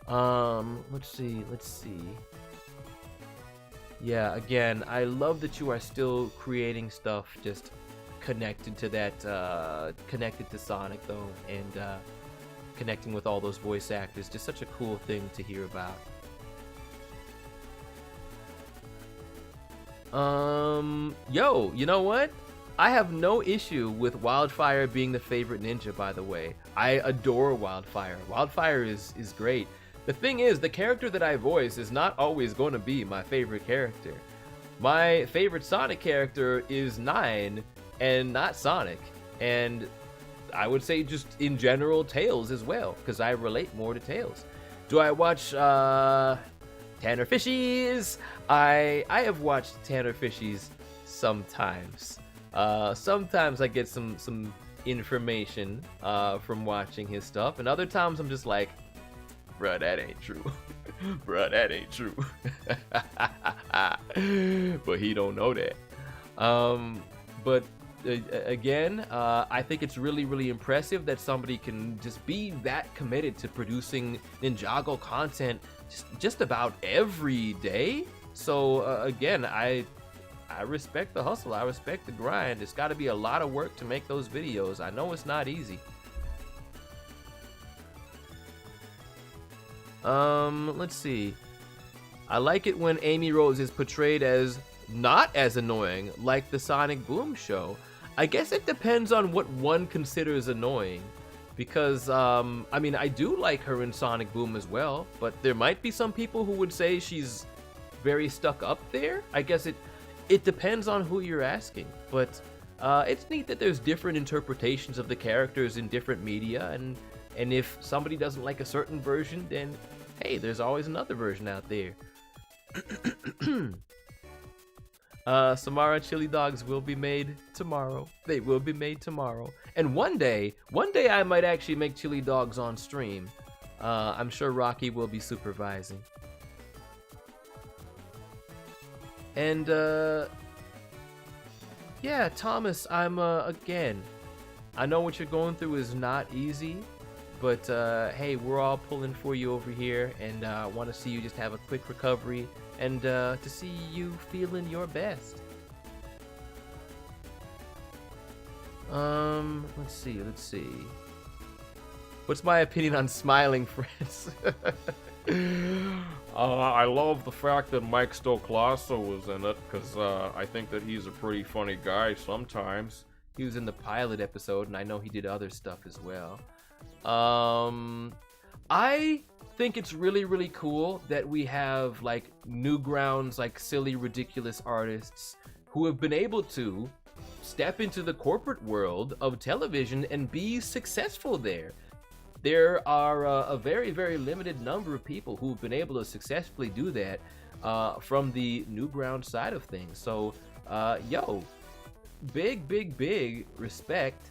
Let's see. Yeah, again, I love that you are still creating stuff just connected to that, connected to Sonic though, and connecting with all those voice actors. Just such a cool thing to hear about. Yo, you know what? I have no issue with Wildfire being the favorite ninja, by the way. I adore Wildfire. Wildfire is great. The thing is, the character that I voice is not always going to be my favorite character. My favorite Sonic character is 9 and not Sonic. And I would say just in general Tails as well, because I relate more to Tails. Do I watch Tanner Fishies? I have watched Tanner Fishies sometimes. Sometimes I get some information from watching his stuff, and other times I'm just like, bruh, that ain't true. Bruh, that ain't true. But he don't know that. But again, I think it's really, really impressive that somebody can just be that committed to producing Ninjago content just about every day. So again, I respect the hustle. I respect the grind. It's got to be a lot of work to make those videos. I know it's not easy. Let's see. I like it when Amy Rose is portrayed as not as annoying, like the Sonic Boom show. I guess it depends on what one considers annoying. Because, I mean, I do like her in Sonic Boom as well, but there might be some people who would say she's very stuck up there. I guess it depends on who you're asking, but it's neat that there's different interpretations of the characters in different media, and if somebody doesn't like a certain version, then hey, there's always another version out there. Samara chili dogs will be made tomorrow. They will be made tomorrow. And one day I might actually make chili dogs on stream. I'm sure Rocky will be supervising. And yeah, Thomas, again, I know what you're going through is not easy, but hey, we're all pulling for you over here, and I want to see you just have a quick recovery and to see you feeling your best. Let's see. What's my opinion on Smiling Friends? I love the fact that Mike Stokelasso was in it, because I think that he's a pretty funny guy sometimes. He was in the pilot episode, and I know he did other stuff as well. I think it's really, really cool that we have like Newgrounds, like silly, ridiculous artists who have been able to step into the corporate world of television and be successful there. There are a very, very limited number of people who've been able to successfully do that. from the Newground side of things. So, yo, big respect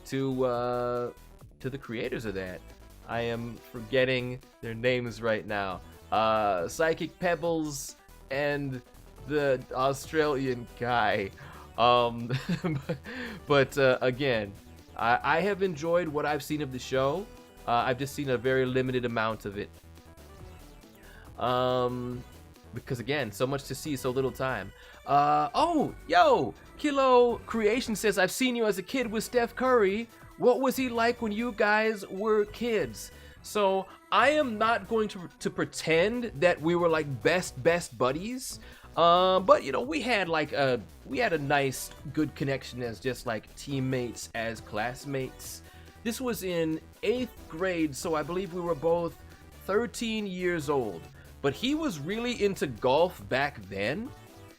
to the creators of that. I am forgetting their names right now. Psychic Pebbles and the Australian guy. But again, I have enjoyed what I've seen of the show. I've just seen a very limited amount of it. Because again, so much to see, so little time. Oh, yo, Kilo Creation says, I've seen you as a kid with Steph Curry. What was he like when you guys were kids? So I am not going to pretend that we were like best buddies. But you know, we had a nice, good connection as just like teammates, as classmates. This was in 8th grade, so I believe we were both 13 years old. But he was really into golf back then.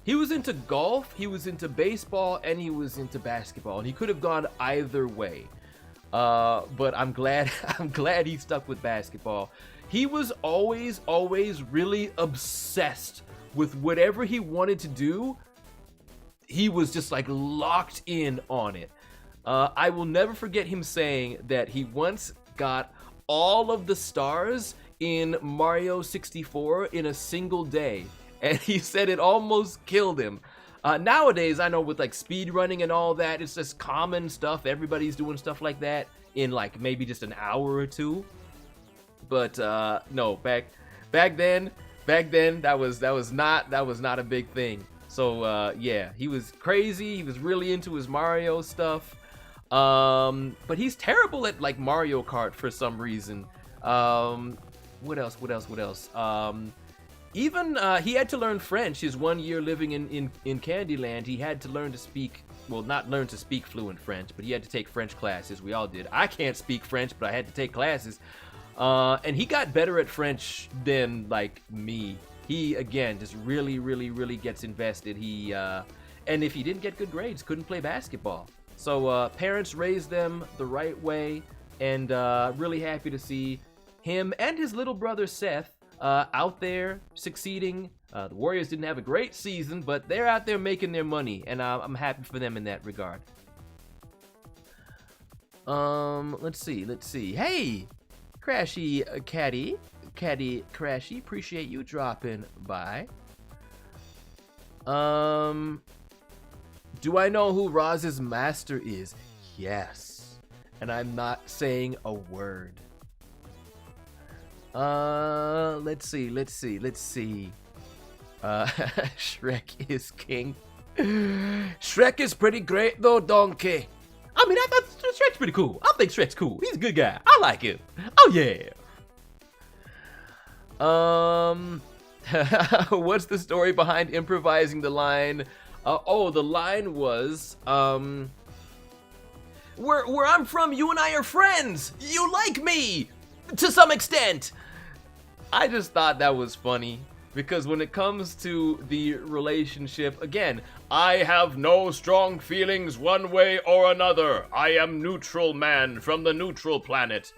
He was into golf, he was into baseball, and he was into basketball, and he could have gone either way. But I'm glad he stuck with basketball. He was always really obsessed with whatever he wanted to do. He was just like locked in on it. I will never forget him saying that he once got all of the stars in Mario 64 in a single day, and he said it almost killed him. Nowadays, I know with like speed running and all that, it's just common stuff. Everybody's doing stuff like that in like maybe just an hour or two. But no, back then that was not a big thing. So yeah, he was crazy. He was really into his Mario stuff. But he's terrible at like Mario Kart for some reason. What else? Even he had to learn French. His 1 year living in Candyland, he had to learn to speak, well, not learn to speak fluent French, but he had to take French classes. We all did. I can't speak French, but I had to take classes. And he got better at French than like me. He again just really gets invested. He and if he didn't get good grades, couldn't play basketball. So parents raised them the right way, and really happy to see him and his little brother Seth out there succeeding. The Warriors didn't have a great season, but they're out there making their money, and I'm happy for them in that regard. Let's see. Hey, Crashy Caddy Crashy, appreciate you dropping by. Do I know who Roz's master is? Yes, and I'm not saying a word. Let's see. Shrek is king. Shrek is pretty great though, donkey. I mean, I thought Shrek's pretty cool. I think Shrek's cool. He's a good guy. I like him. Oh yeah. What's the story behind improvising the line? The line was, where I'm from, you and I are friends. You like me to some extent. I just thought that was funny, because when it comes to the relationship, again, I have no strong feelings one way or another. I am neutral man from the neutral planet.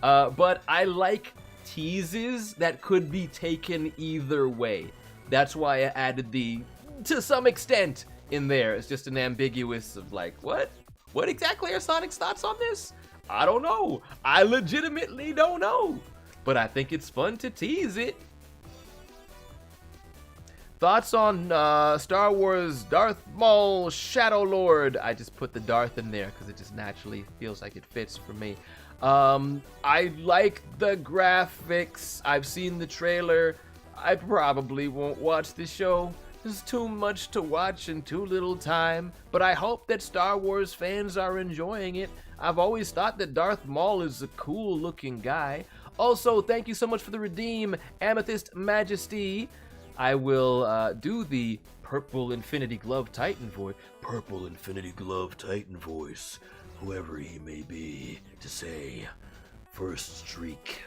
But I like teases that could be taken either way. That's why I added the to some extent in there. It's just an ambiguous of like, what exactly are Sonic's thoughts on this? I don't know. I legitimately don't know. But I think it's fun to tease it. Thoughts on Star Wars Darth Maul Shadow Lord? I just put the Darth in there because it just naturally feels like it fits for me. I like the graphics. I've seen the trailer. I probably won't watch the show. There's too much to watch in too little time. But I hope that Star Wars fans are enjoying it. I've always thought that Darth Maul is a cool looking guy. Also, thank you so much for the redeem, Amethyst Majesty. I will do the Purple Infinity Glove Titan voice. Purple Infinity Glove Titan voice, whoever he may be, to say, first streak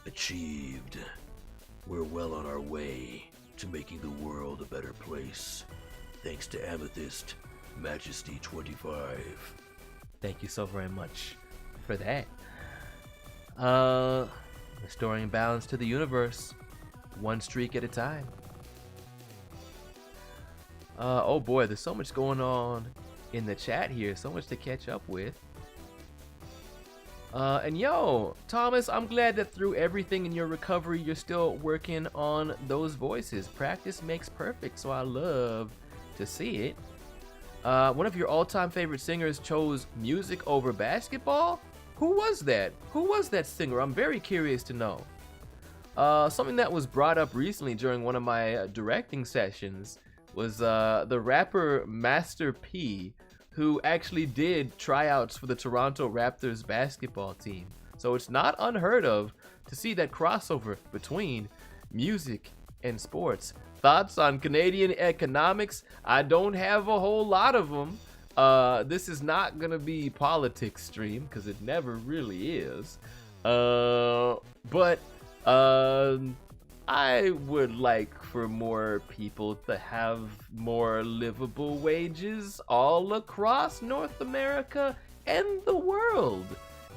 achieved. We're well on our way to making the world a better place. Thanks to Amethyst Majesty 25. Thank you so very much for that. Restoring balance to the universe, one streak at a time. Oh boy, there's so much going on in the chat here. So much to catch up with. And yo, Thomas, I'm glad that through everything in your recovery, you're still working on those voices. Practice makes perfect, so I love to see it. One of your all-time favorite singers chose music over basketball? Who was that? Who was that singer? I'm very curious to know. Something that was brought up recently during one of my directing sessions was the rapper Master P, who actually did tryouts for the Toronto Raptors basketball team. So it's not unheard of to see that crossover between music and sports. Thoughts on Canadian economics? I don't have a whole lot of them. This is not gonna be politics stream, because it never really is. But I would like for more people to have more livable wages all across North America and the world.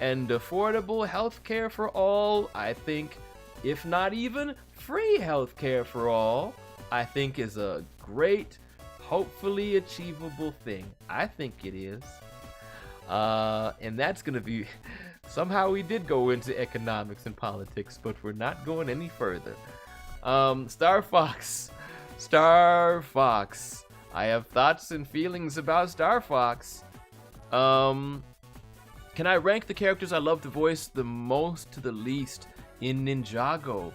And affordable healthcare for all, I think, if not even free healthcare for all, I think is a great, hopefully achievable thing. I think it is. And that's gonna be... Somehow we did go into economics and politics, but we're not going any further. Star Fox. I have thoughts and feelings about Star Fox. Can I rank the characters I love to voice the most to the least in Ninjago?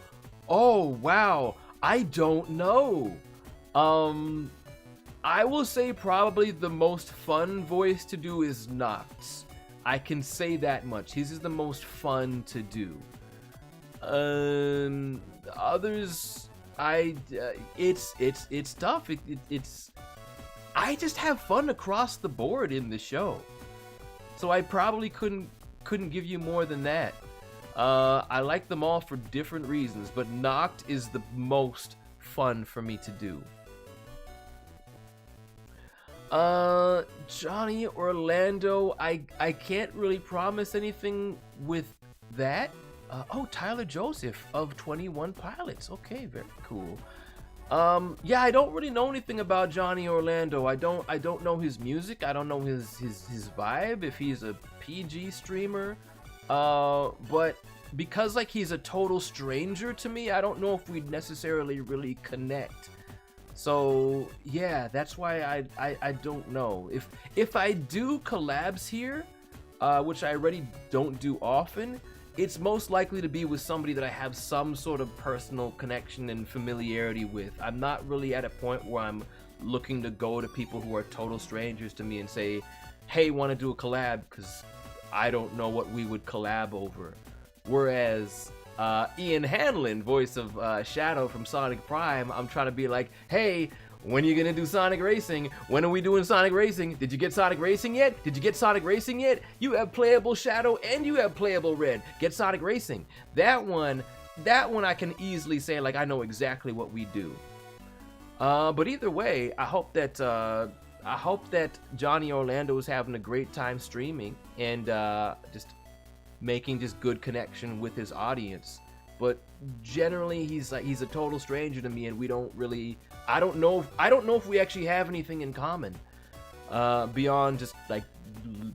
Oh, wow. I don't know. I will say probably the most fun voice to do is Noct. I can say that much. His is the most fun to do. Others, it's tough. I just have fun across the board in the show, so I probably couldn't give you more than that. I like them all for different reasons, but Noct is the most fun for me to do. Johnny Orlando, I can't really promise anything with that. Oh, Tyler Joseph of 21 Pilots. Okay, very cool. Yeah, I don't really know anything about Johnny Orlando. I don't know his music. I don't know his vibe, if he's a PG streamer. But because like he's a total stranger to me, I don't know if we'd necessarily really connect. So yeah, that's why I don't know. If I do collabs here, which I already don't do often, it's most likely to be with somebody that I have some sort of personal connection and familiarity with. I'm not really at a point where I'm looking to go to people who are total strangers to me and say, hey, want to do a collab, because I don't know what we would collab over. Whereas Ian Hanlon, voice of Shadow from Sonic Prime, I'm trying to be like, hey, when are you gonna do Sonic Racing? When are we doing Sonic Racing? Did you get Sonic Racing yet? Did you get Sonic Racing yet? You have playable Shadow and you have playable Red. Get Sonic Racing. That one I can easily say, like, I know exactly what we do. But either way, I hope that Johnny Orlando is having a great time streaming and just making just good connection with his audience. But generally he's a total stranger to me, and we don't really, I don't know if we actually have anything in common beyond just like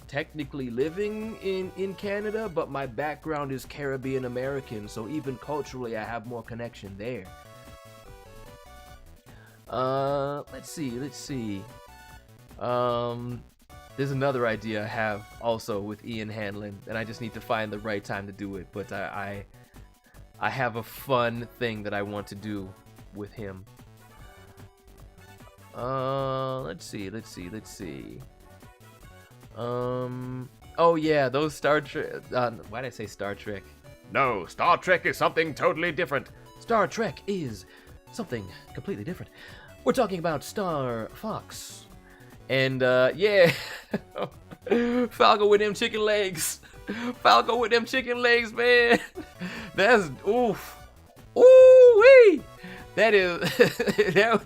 technically living in Canada, but my background is Caribbean American, so even culturally I have more connection there. Let's see. There's another idea I have also with Ian Hanlon, and I just need to find the right time to do it, but I have a fun thing that I want to do with him. Let's see. Oh yeah, those Star Trek, why did I say Star Trek? No, Star Trek is something totally different. Star Trek is something completely different. We're talking about Star Fox. And yeah, Falco with them chicken legs. Falco with them chicken legs, man. That's oof. Ooh-wee. That is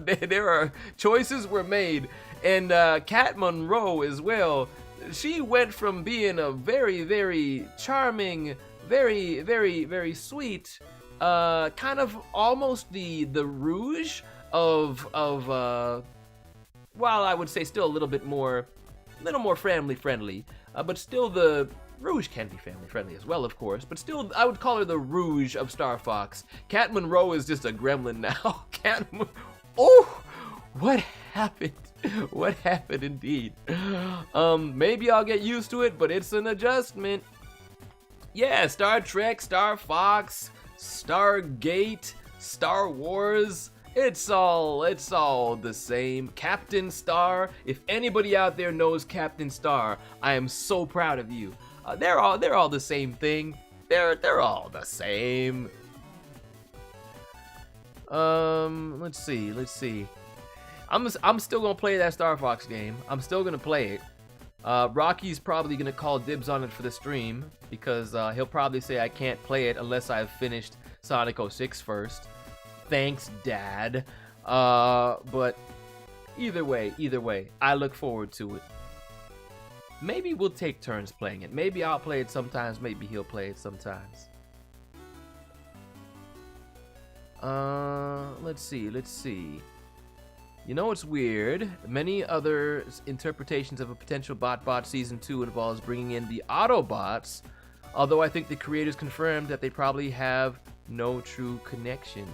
there are choices were made. And Kat Monroe as well. She went from being a very, very charming, very, very, very sweet, kind of almost the Rouge of while I would say still a little more family friendly, but still the Rouge can be family friendly as well, of course, but still I would call her the Rouge of Star Fox. Cat Monroe is just a gremlin now. Oh, what happened? What happened indeed? Maybe I'll get used to it, but it's an adjustment. Yeah, Star Trek, Star Fox, Stargate, Star Wars. It's all the same. Captain Star. If anybody out there knows Captain Star, I am so proud of you. They're all the same thing. They're all the same. Let's see. I'm still gonna play that Star Fox game. I'm still gonna play it. Rocky's probably gonna call dibs on it for the stream because he'll probably say I can't play it unless I've finished Sonic 06 first. Thanks, Dad. But either way, I look forward to it. Maybe we'll take turns playing it. Maybe I'll play it sometimes. Maybe he'll play it sometimes. Let's see. You know what's weird? Many other interpretations of a potential BotBot Season 2 involves bringing in the Autobots, although I think the creators confirmed that they probably have no true connection.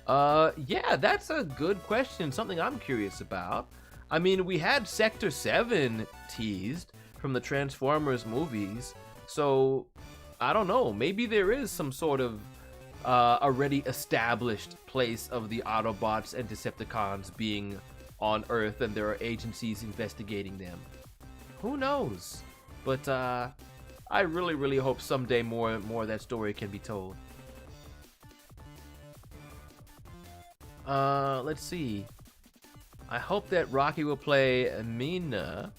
Yeah, that's a good question, something I'm curious about. I mean, we had Sector 7 teased from the Transformers movies, so I don't know, maybe there is some sort of already established place of the Autobots and Decepticons being on Earth, and there are agencies investigating them. Who knows? But I really hope someday more of that story can be told. Let's see. I hope that Rocky will play Mina,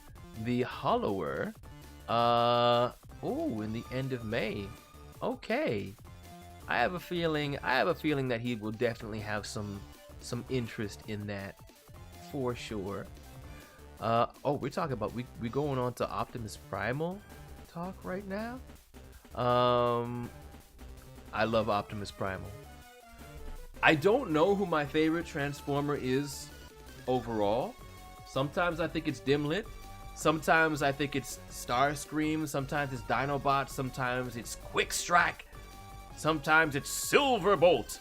the Hollower, in the end of May. Okay. I have a feeling that he will definitely have some interest in that for sure. We're talking about we going on to Optimus Primal talk right now. I love Optimus Primal. I don't know who my favorite Transformer is overall. Sometimes I think it's Dimlit. Sometimes I think it's Starscream. Sometimes it's Dinobot. Sometimes it's Quickstrike. Sometimes it's Silverbolt.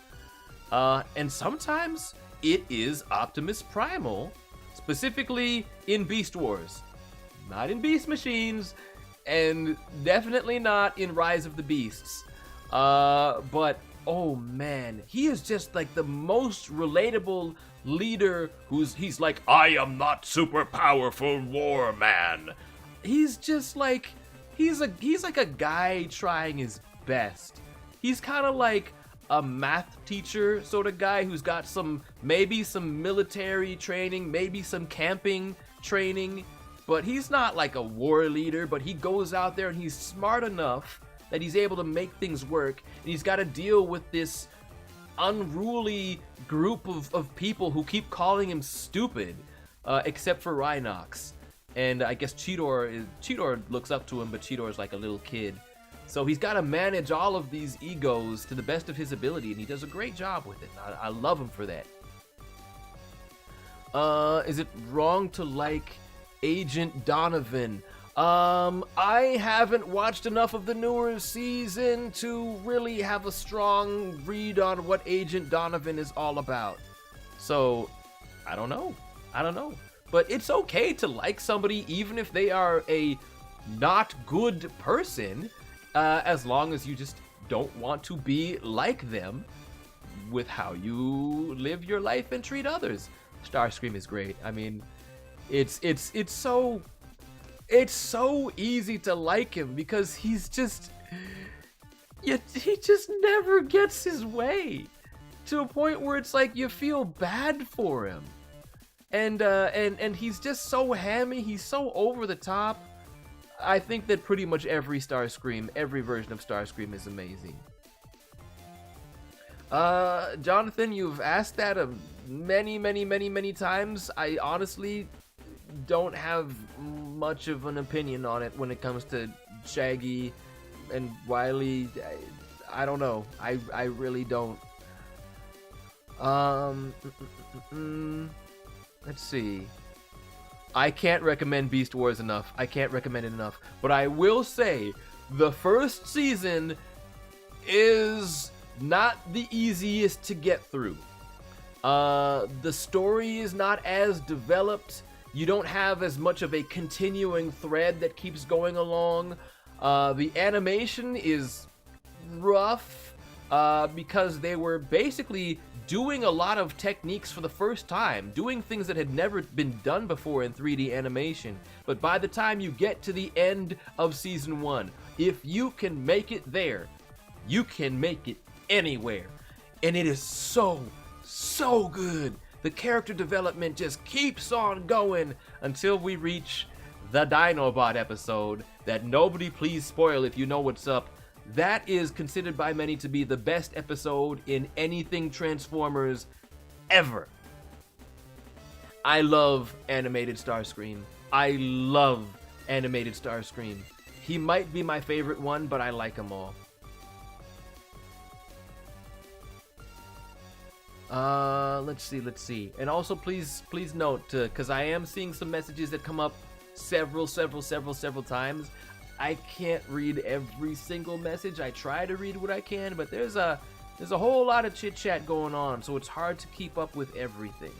And sometimes it is Optimus Primal, specifically in Beast Wars. Not in Beast Machines, and definitely not in Rise of the Beasts. But oh man, he is just like the most relatable leader he's like, I am not super powerful war man. He's just like, he's like a guy trying his best. He's kind of like a math teacher sort of guy who's got maybe some military training, maybe some camping training, but he's not like a war leader, but he goes out there and he's smart enough that he's able to make things work, and he's got to deal with this unruly group of people who keep calling him stupid, except for Rhinox. And I guess Cheetor looks up to him, but Cheetor's like a little kid. So he's got to manage all of these egos to the best of his ability, and he does a great job with it. I love him for that. Is it wrong to like Agent Donovan? I haven't watched enough of the newer season to really have a strong read on what Agent Donovan is all about. So, I don't know. But it's okay to like somebody even if they are a not good person, as long as you just don't want to be like them with how you live your life and treat others. Starscream is great. I mean, it's so easy to like him because he just never gets his way, to a point where it's like you feel bad for him. And he's just so hammy, he's so over the top. I think that pretty much every version of Starscream is amazing. Jonathan, you've asked that many times. I honestly don't have much of an opinion on it when it comes to Shaggy and Wily. I don't know. I really don't. Let's see. I can't recommend Beast Wars enough. I can't recommend it enough. But I will say, the first season is not the easiest to get through. The story is not as developed. You don't have as much of a continuing thread that keeps going along. The animation is rough because they were basically doing a lot of techniques for the first time, doing things that had never been done before in 3D animation. But by the time you get to the end of season 1, if you can make it there, you can make it anywhere. And it is so good. The character development just keeps on going until we reach the Dinobot episode that nobody please spoil if you know what's up. That is considered by many to be the best episode in anything Transformers ever. I love animated Starscream. I love animated Starscream. He might be my favorite one, but I like them all. Let's see. And also please note, because I am seeing some messages that come up several times. I can't read every single message. I try to read what I can, but there's a whole lot of chit chat going on, so it's hard to keep up with everything.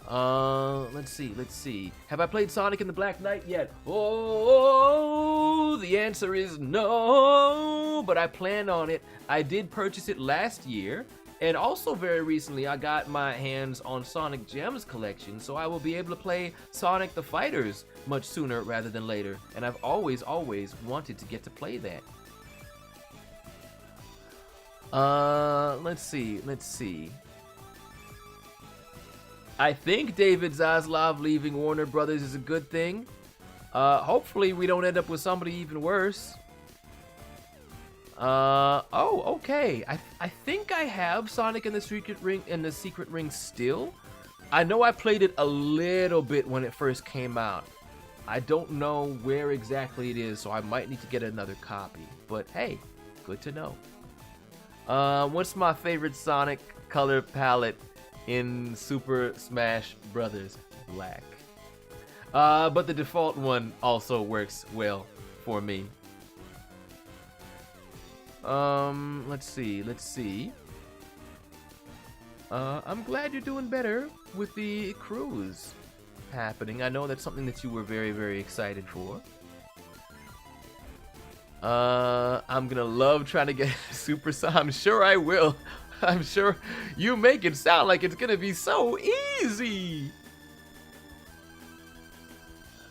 Let's see. Have I played Sonic and the Black Knight yet? Oh, the answer is no, but I plan on it. I did purchase it last year, and also very recently I got my hands on Sonic Gems collection, so I will be able to play Sonic the Fighters much sooner rather than later, and I've always wanted to get to play that. Let's see. I think David Zaslav leaving Warner Brothers is a good thing. Hopefully we don't end up with somebody even worse. Okay. I think I have Sonic and the Secret Ring still. I know I played it a little bit when it first came out. I don't know where exactly it is, so I might need to get another copy. But hey, good to know. What's my favorite Sonic color palette in Super Smash Brothers? Black. But the default one also works well for me. Let's see. I'm glad you're doing better with the cruise happening. I know that's something that you were very, very excited for. I'm gonna love trying to get Super Sonic. I'm sure I will. I'm sure you make it sound like it's gonna be so easy.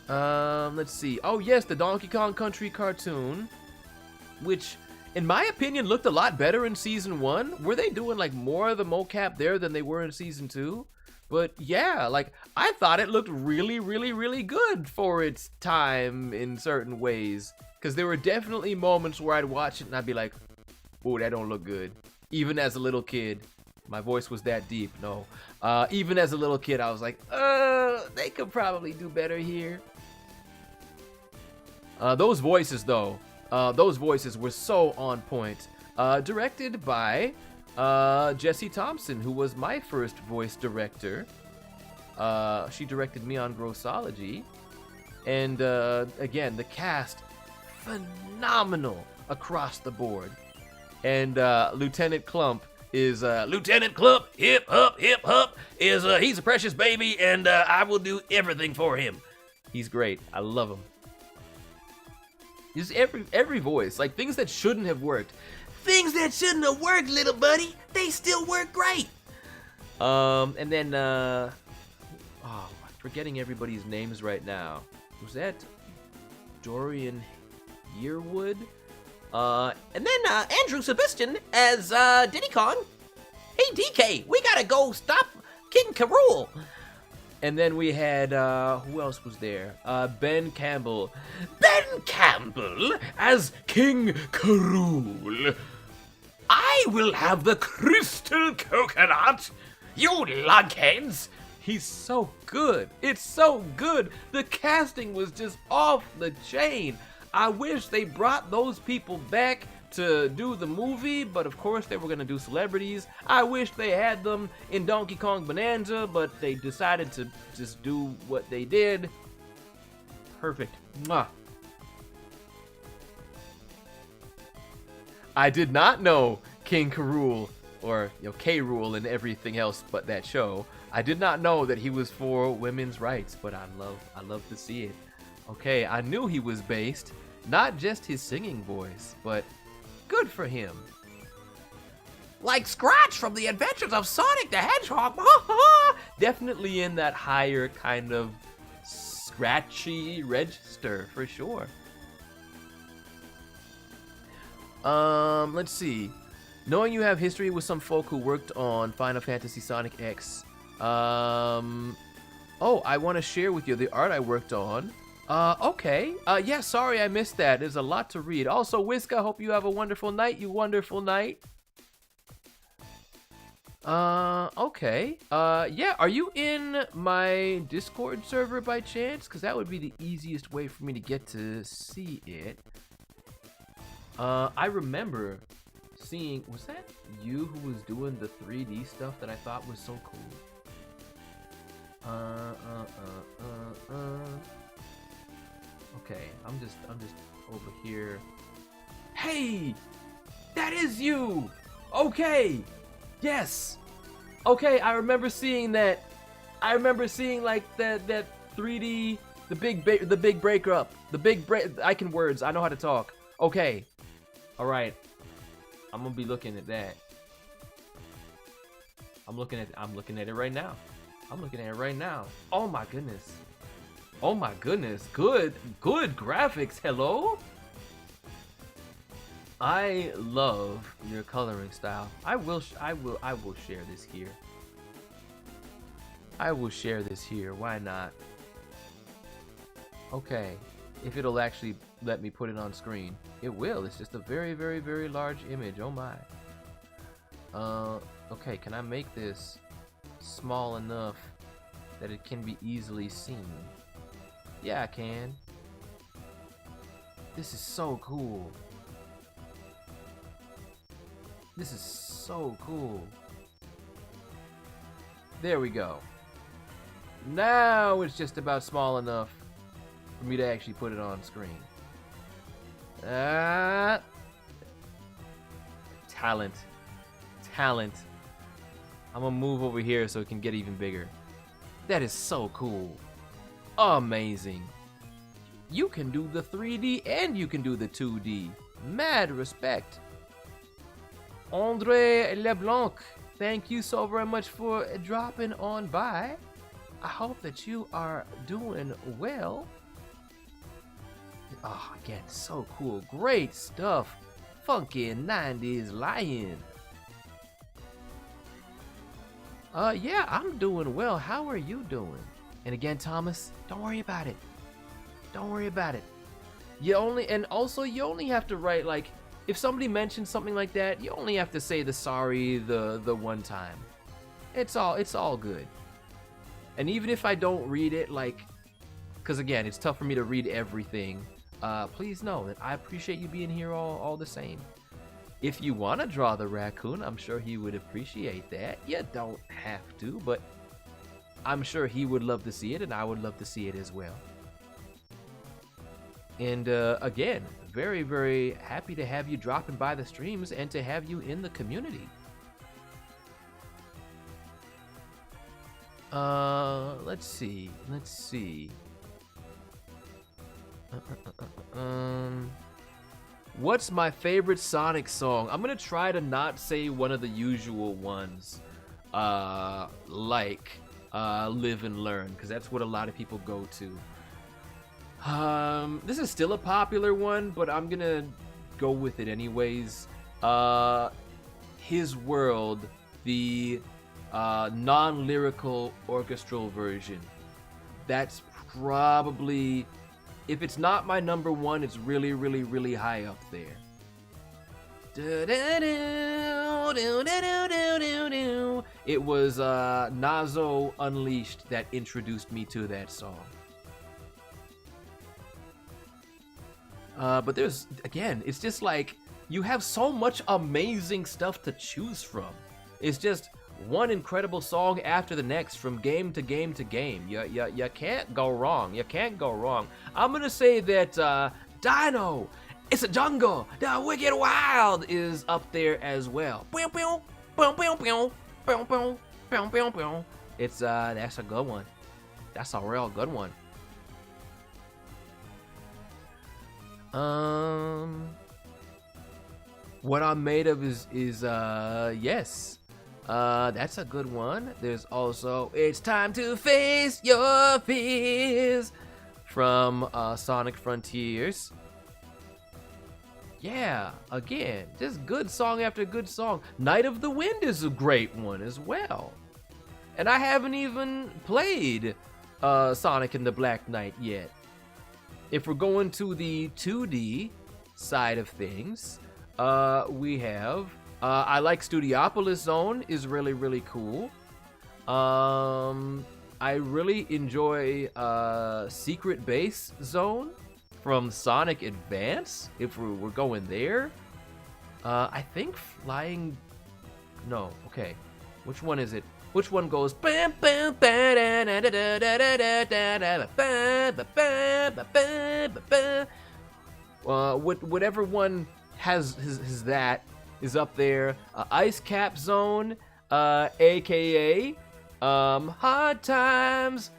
Let's see. Oh yes, the Donkey Kong Country cartoon, which in my opinion looked a lot better in season 1. Were they doing like more of the mocap there than they were in season 2? But yeah, like I thought it looked really, really, really good for its time in certain ways. Because there were definitely moments where I'd watch it and I'd be like, "Ooh, that don't look good." Even as a little kid, my voice was that deep. No, even as a little kid, I was like, they could probably do better here. Those voices, though, those voices were so on point. Directed by Jessie Thompson, who was my first voice director. She directed me on Grossology. And again, the cast, phenomenal across the board. And Lieutenant Clump is Lieutenant Clump, hip hop, is he's a precious baby, and I will do everything for him. He's great. I love him. Just every voice, like things that shouldn't have worked. Things that shouldn't have worked, little buddy, they still work great. And then I'm forgetting everybody's names right now. Was that Dorian Yearwood? And then Andrew Sebastian as Diddy Kong. Hey DK, we gotta go stop King K. Rool. And then we had, who else was there? Ben Campbell. Ben Campbell as King K. Rool. I will have the crystal coconut, you lugheads. He's so good. It's so good. The casting was just off the chain. I wish they brought those people back to do the movie, but of course they were gonna do celebrities. I wish they had them in Donkey Kong Bonanza, but they decided to just do what they did. Perfect. Mwah. I did not know King K. Rool, or K. Rool and everything else but that show. I did not know that he was for women's rights, but I love to see it. Okay, I knew he was based, not just his singing voice, but good for him. Like Scratch from the Adventures of Sonic the Hedgehog. Definitely in that higher kind of scratchy register for sure. Let's see. Knowing you have history with some folk who worked on Final Fantasy Sonic X. Oh, I want to share with you the art I worked on. Okay. Yeah, sorry I missed that. There's a lot to read. Also, Whiska, hope you have a wonderful night. You wonderful night. Okay. Yeah, are you in my Discord server by chance? Because that would be the easiest way for me to get to see it. I remember seeing, was that you who was doing the 3D stuff that I thought was so cool? Okay, I'm just over here. Hey! That is you! Okay! Yes! Okay, I remember seeing that. I remember seeing like that 3D, the big breaker up. I can words, I know how to talk. Okay. Alright. I'm gonna be looking at that. I'm looking at it right now. I'm looking at it right now. Oh my goodness. Oh my goodness. Good graphics. Hello? I love your coloring style. I will share this here. I will share this here. Why not? Okay. If it'll actually let me put it on screen. It will. It's just a very, very, very large image. Oh my. Okay, can I make this small enough that it can be easily seen? Yeah, I can. This is so cool. This is so cool. There we go. Now it's just about small enough for me to actually put it on screen. Talent. I'm gonna move over here so it can get even bigger. That is so cool. Amazing. You can do the 3D and you can do the 2D. Mad respect. Andre LeBlanc, thank you so very much for dropping on by. I hope that you are doing well. Oh, again, so cool. Great stuff. Funky 90s lion. Yeah, I'm doing well. How are you doing? And again, Thomas, don't worry about it. Don't worry about it. You only have to write, like, if somebody mentions something like that, you only have to say the sorry the one time. It's all good. And even if I don't read it, like, because again, it's tough for me to read everything, please know that I appreciate you being here all the same. If you want to draw the raccoon, I'm sure he would appreciate that. You don't have to, but I'm sure he would love to see it, and I would love to see it as well. And again, very, very happy to have you dropping by the streams and to have you in the community. Let's see. What's my favorite Sonic song? I'm gonna try to not say one of the usual ones, like Live and Learn, because that's what a lot of people go to. This is still a popular one, but I'm gonna go with it anyways. His World, the non-lyrical orchestral version. That's probably, if it's not my number one, it's really, really, really high up there. It was Nazo Unleashed that introduced me to that song. But there's, again, it's just like, you have so much amazing stuff to choose from. It's just one incredible song after the next from game to game to game. You can't go wrong. You can't go wrong. I'm gonna say that Dino, It's a Jungle, The Wicked Wild is up there as well. It's that's a good one. That's a real good one. What I'm Made Of is yes. That's a good one. There's also It's Time to Face Your Fears from Sonic Frontiers. Yeah, again, just good song after good song. Night of the Wind is a great one as well. And I haven't even played Sonic and the Black Knight yet. If we're going to the 2D side of things, we have I like Studiopolis Zone is really, really cool. I really enjoy Secret Base Zone from Sonic Advance, if we're going there. I think Flying... No, okay. Which one is it? Which one goes... Whatever one has that is up there. Ice Cap Zone, aka Hard Times,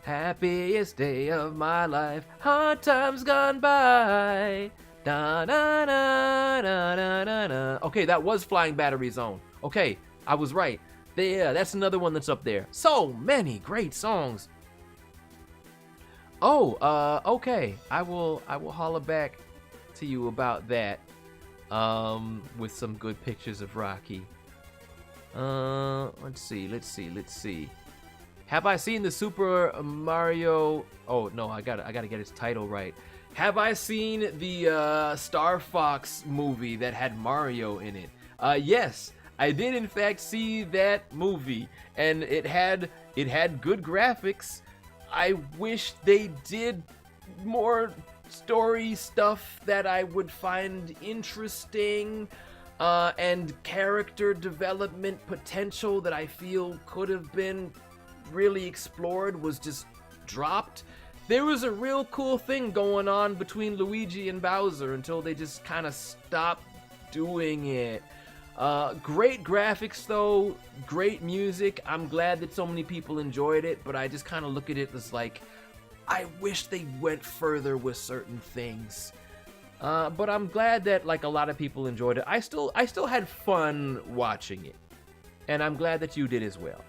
happiest day of my life, hard times gone by. Da, da, da, da, da, da, da. Okay, that was Flying Battery Zone. Okay, I was right. Yeah, that's another one that's up there. So many great songs. Oh, okay. I will holler back to you about that. With some good pictures of Rocky. Let's see. Have I seen the Super Mario? Oh no, I gotta get its title right. Have I seen the Star Fox movie that had Mario in it? Yes, I did in fact see that movie, and it had good graphics. I wish they did more story stuff that I would find interesting, and character development potential that I feel could have been really explored was just dropped. There was a real cool thing going on between Luigi and Bowser until they just kind of stopped doing it. Great graphics though, great music. I'm glad that so many people enjoyed it, but I just kind of look at it as like, I wish they went further with certain things. But I'm glad that like a lot of people enjoyed it. I still had fun watching it, and I'm glad that you did as well.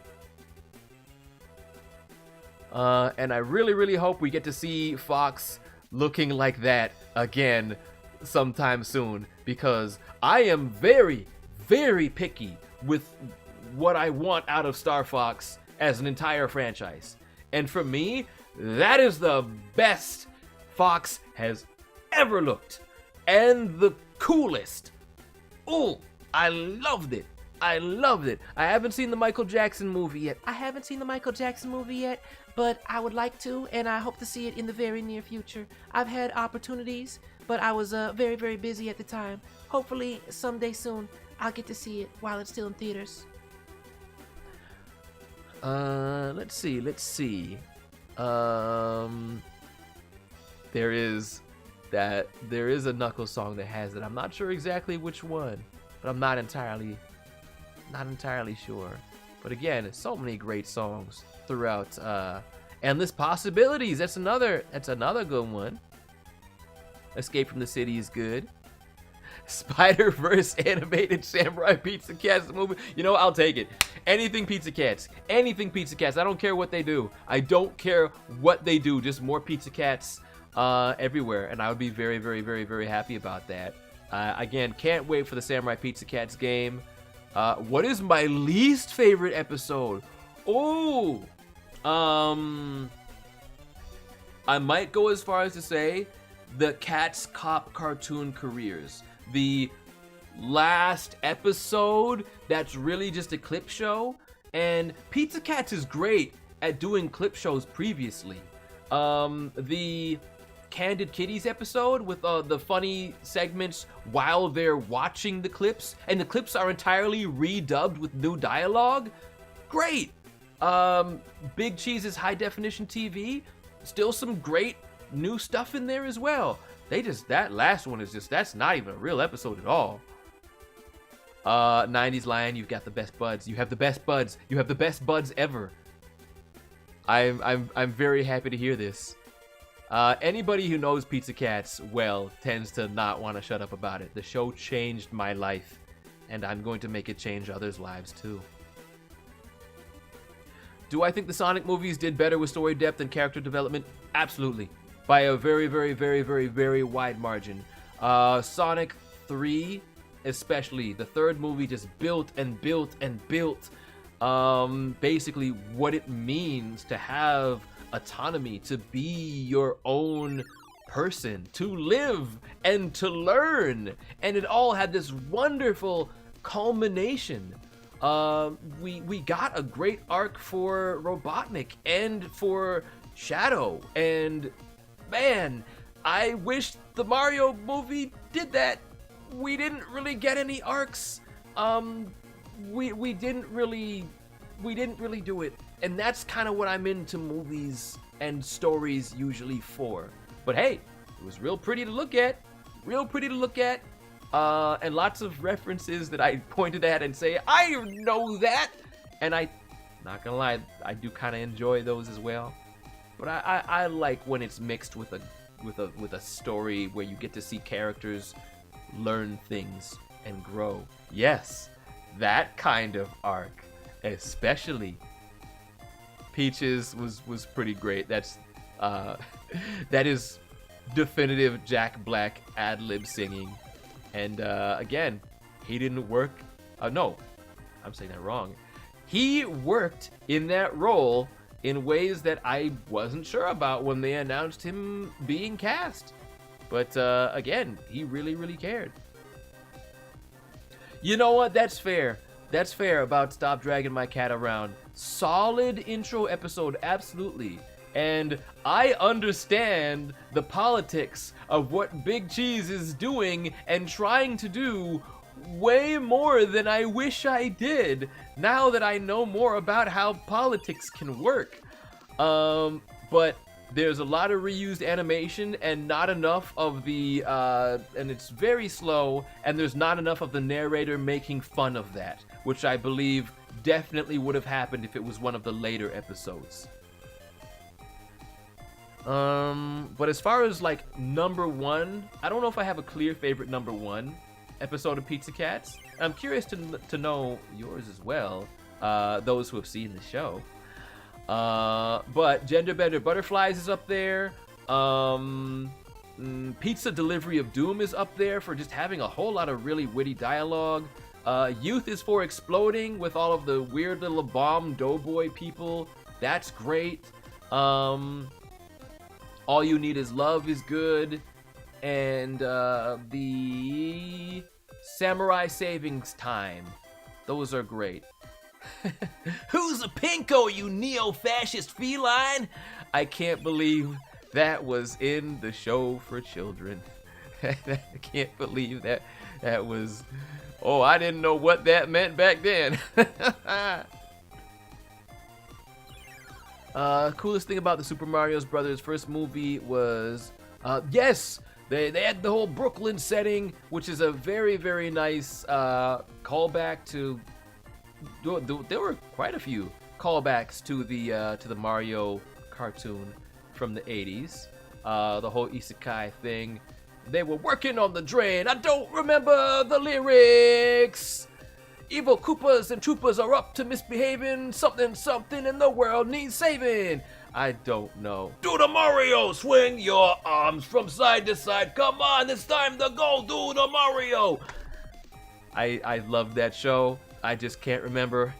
And I really, really hope we get to see Fox looking like that again sometime soon, because I am very, very picky with what I want out of Star Fox as an entire franchise. And for me, that is the best Fox has ever looked, and the coolest. Ooh, I loved it. I haven't seen the Michael Jackson movie yet. But I would like to, and I hope to see it in the very near future. I've had opportunities, but I was very, very busy at the time. Hopefully, someday soon, I'll get to see it while it's still in theaters. Let's see. There is a Knuckles song that has it. I'm not sure exactly which one, but I'm not entirely sure. But again, so many great songs throughout. Endless Possibilities. That's another good one. Escape from the City is good. Spider-Verse animated Samurai Pizza Cats movie. You know, I'll take it. Anything Pizza Cats. I don't care what they do. Just more Pizza Cats everywhere, and I would be very, very, very, very happy about that. Again, can't wait for the Samurai Pizza Cats game. What is my least favorite episode? Oh, I might go as far as to say the Cats Cop cartoon careers. The last episode that's really just a clip show, and Pizza Cats is great at doing clip shows previously. The Candid Kitties episode with the funny segments while they're watching the clips, and the clips are entirely redubbed with new dialogue. Great. Big Cheese's high definition TV, still some great new stuff in there as well. That last one is just, that's not even a real episode at all. 90s Lion, you've got the best buds. You have the best buds. You have the best buds ever. I'm very happy to hear this. Anybody who knows Pizza Cats well tends to not want to shut up about it. The show changed my life, and I'm going to make it change others' lives too. Do I think the Sonic movies did better with story depth and character development? Absolutely. By a very, very, very, very, very wide margin. Sonic 3, especially, the third movie just built and built and built basically what it means to have autonomy, to be your own person, to live and to learn. And it all had this wonderful culmination. We got a great arc for Robotnik and for Shadow, and man, I wish the Mario movie did that. We didn't really get any arcs. We didn't really do it, and that's kind of what I'm into movies and stories usually for. But hey, it was real pretty to look at, and lots of references that I pointed at and say, I know that, and I, not gonna lie, I do kind of enjoy those as well. But I like when it's mixed with a story where you get to see characters learn things and grow. Yes, that kind of arc, especially. Peaches was pretty great. That is definitive Jack Black ad-lib singing. And again, he didn't work. No, I'm saying that wrong. He worked in that role in ways that I wasn't sure about when they announced him being cast. But again, he really, really cared. You know what? That's fair. That's fair about Stop Dragging My Cat Around. Solid intro episode, absolutely. And I understand the politics of what Big Cheese is doing and trying to do way more than I wish I did, now that I know more about how politics can work. But there's a lot of reused animation and not enough of the, and it's very slow, and there's not enough of the narrator making fun of that, which I believe definitely would have happened if it was one of the later episodes. But as far as like number one, I don't know if I have a clear favorite number one episode of Pizza Cats. I'm curious to know yours as well, those who have seen the show. But Gender Bender Butterflies is up there. Pizza Delivery of Doom is up there for just having a whole lot of really witty dialogue. Youth is for Exploding with all of the weird little bomb doughboy people. That's great. All You Need Is Love is good. And the Samurai Savings Time. Those are great. Who's a pinko, you neo-fascist feline? I can't believe that was in the show for children. I can't believe that was... Oh, I didn't know what that meant back then. Coolest thing about the Super Mario Brothers first movie was... yes! They had the whole Brooklyn setting, which is a very, very nice callback to... There were quite a few callbacks to the Mario cartoon from the 80s. The whole isekai thing. They were working on the drain. I don't remember the lyrics. Evil Koopas and Troopas are up to misbehaving. Something, something in the world needs saving. I don't know. Do the Mario! Swing your arms from side to side. Come on, it's time to go do the Mario! I love that show. I just can't remember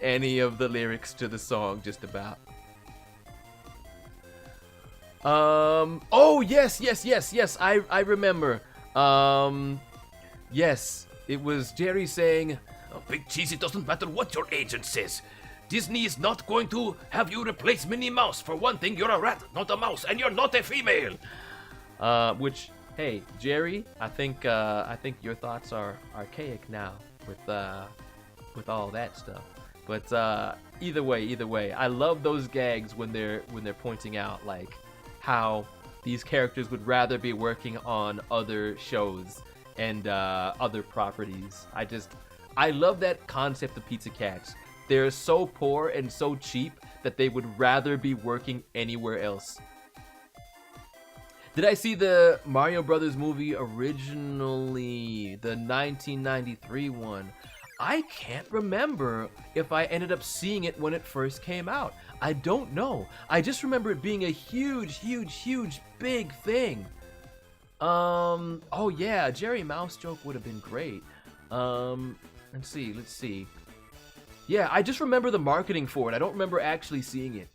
any of the lyrics to the song, just about. Oh, yes, I remember. Yes, it was Jerry saying, "Oh, Big Cheese, it doesn't matter what your agent says. Disney is not going to have you replace Minnie Mouse. For one thing, you're a rat, not a mouse, and you're not a female." Which, hey, Jerry, I think your thoughts are archaic now with all that stuff. But either way, I love those gags when they're pointing out like how these characters would rather be working on other shows and other properties. I love that concept of Pizza Cats. They're so poor and so cheap that they would rather be working anywhere else. Did I see the Mario Brothers movie originally, the 1993 one? I can't remember if I ended up seeing it when it first came out. I don't know. I just remember it being a huge, big thing. Oh yeah, Jerry Mouse joke would have been great. Let's see. Yeah, I just remember the marketing for it. I don't remember actually seeing it.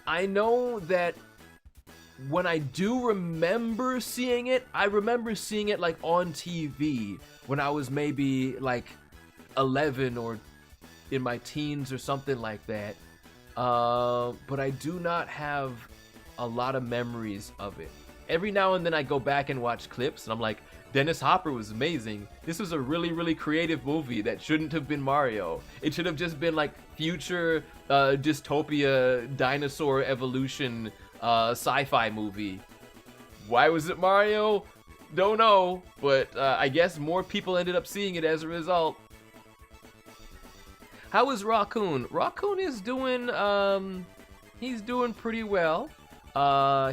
I know that when I do remember seeing it, I remember seeing it like on TV when I was maybe like 11 or in my teens or something like that. But I do not have a lot of memories of it. Every now and then I go back and watch clips and I'm like, Dennis Hopper was amazing. This was a really creative movie that shouldn't have been Mario. It should have just been like future dystopia dinosaur evolution sci-fi movie. Why was it Mario? Don't know, but I guess more people ended up seeing it as a result. How is Raccoon? Raccoon is doing he's doing pretty well.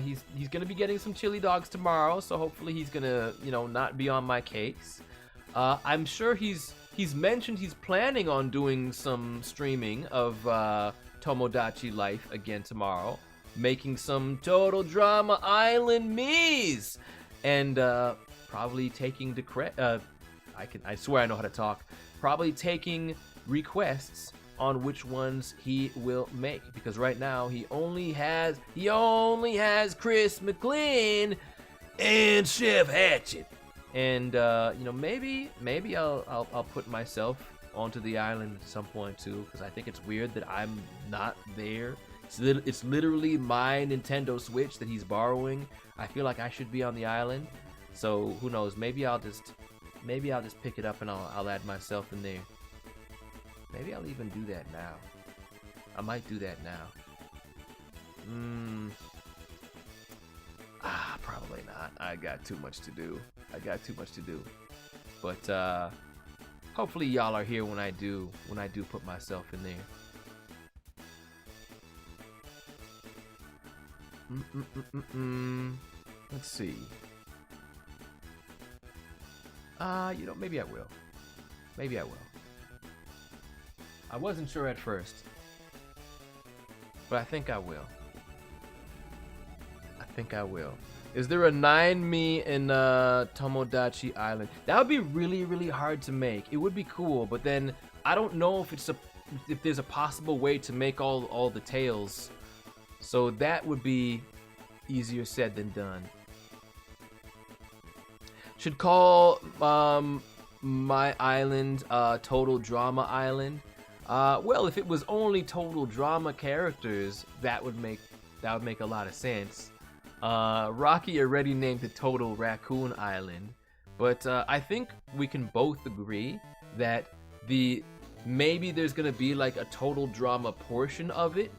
He's gonna be getting some chili dogs tomorrow, so hopefully he's gonna, you know, not be on my case. I'm sure he's mentioned he's planning on doing some streaming of Tomodachi Life again tomorrow, making some Total Drama Island me's, and probably taking I swear I know how to talk. Probably taking requests on which ones he will make, because right now he only has Chris McLean and Chef Hatchet, and you know, maybe I'll put myself onto the island at some point too, because I think it's weird that I'm not there. It's literally my Nintendo Switch that he's borrowing. I feel like I should be on the island, so who knows? Maybe I'll just pick it up and I'll add myself in there. Maybe I'll even do that now. I might do that now. Probably not. I got too much to do. But hopefully y'all are here when I do put myself in there. Let's see. You know, maybe I will. I wasn't sure at first, but I think I will. Is there a 9Me in Tomodachi Island? That would be really hard to make. It would be cool, but then I don't know if there's a possible way to make all the tails. So that would be easier said than done. Should call my island Total Drama Island. Well, if it was only total drama characters, that would make a lot of sense. Rocky already named it Total Raccoon Island, but I think we can both agree that maybe there's gonna be like a total drama portion of it,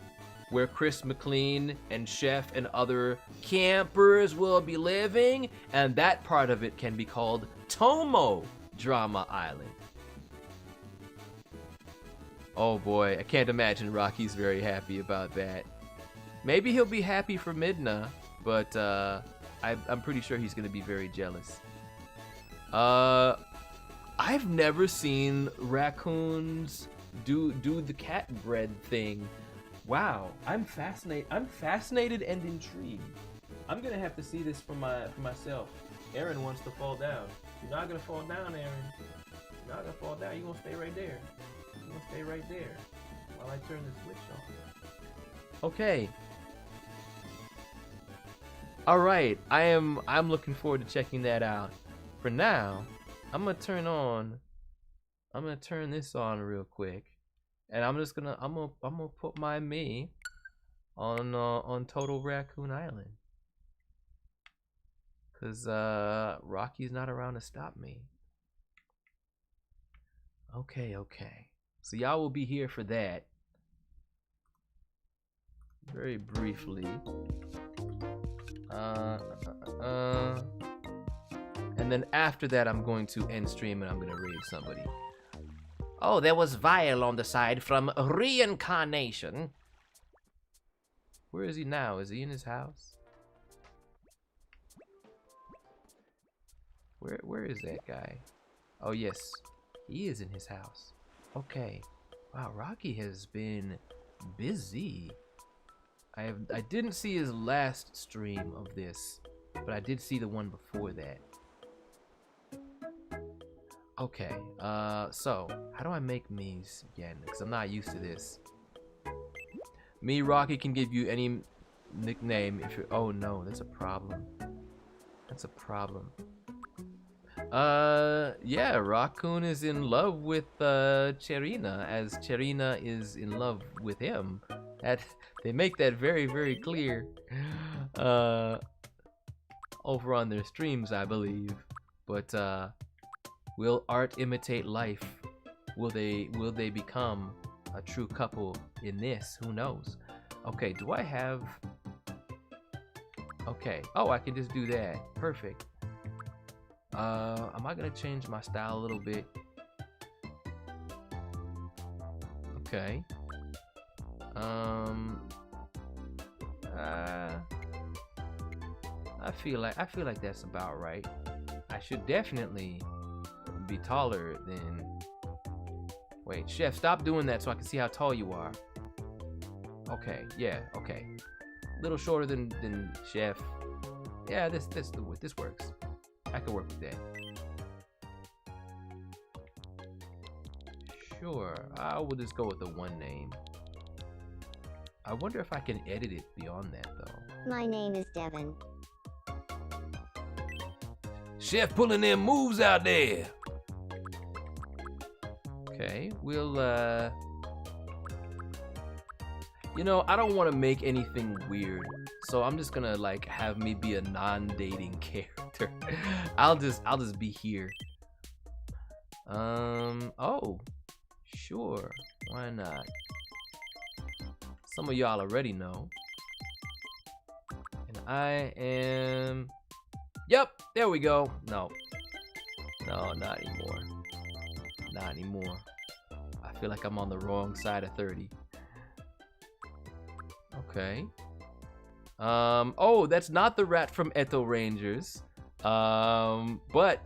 where Chris McLean and Chef and other campers will be living, and that part of it can be called Tomo Drama Island. Oh boy, I can't imagine Rocky's very happy about that. Maybe he'll be happy for Midna, but I'm pretty sure he's gonna be very jealous. I've never seen raccoons do the cat bread thing. Wow, I'm fascinated and intrigued. I'm gonna have to see this for myself. Aaron wants to fall down. You're not gonna fall down, Aaron. You're not gonna fall down. You're gonna stay right there. Stay right there while I turn the switch on. Okay. All right. I'm looking forward to checking that out. For now, I'm gonna turn this on real quick, and I'm gonna put my me on Total Raccoon Island. Cause Rocky's not around to stop me. Okay, okay. So y'all will be here for that. Very briefly. And then after that, I'm going to end stream and I'm gonna raid somebody. Oh, there was Vile on the side from Reincarnation. Where is he now? Is he in his house? Where is that guy? Oh yes, he is in his house. Okay. Wow, Rocky has been busy. I didn't see his last stream of this, but I did see the one before that. Okay, so how do I make me's again? Because I'm not used to this. Me, Rocky, can give you any nickname if you're. Oh no, that's a problem. That's a problem. Yeah, Raccoon is in love with Cherina, as Cherina is in love with him. They make that very, very clear over on their streams, I believe. But will art imitate life? Will they become a true couple in this? Who knows? Okay, do I have? Okay. Oh, I can just do that. Perfect. Am I gonna change my style a little bit? Okay. I feel like that's about right. I should definitely be taller than. Wait, Chef, stop doing that so I can see how tall you are. Okay, yeah, okay. A little shorter than Chef. Yeah, this works. I can work with that. Sure, I will just go with the one name. I wonder if I can edit it beyond that though. My name is Devin. Chef pulling them moves out there. Okay, we'll you know, I don't want to make anything weird, so I'm just gonna like have me be a non-dating character. I'll just be here. Oh, sure, why not? Some of y'all already know. And I am. Yep, there we go. No, not anymore. Not anymore. I feel like I'm on the wrong side of 30. Okay. Oh, that's not the rat from Eto Rangers. But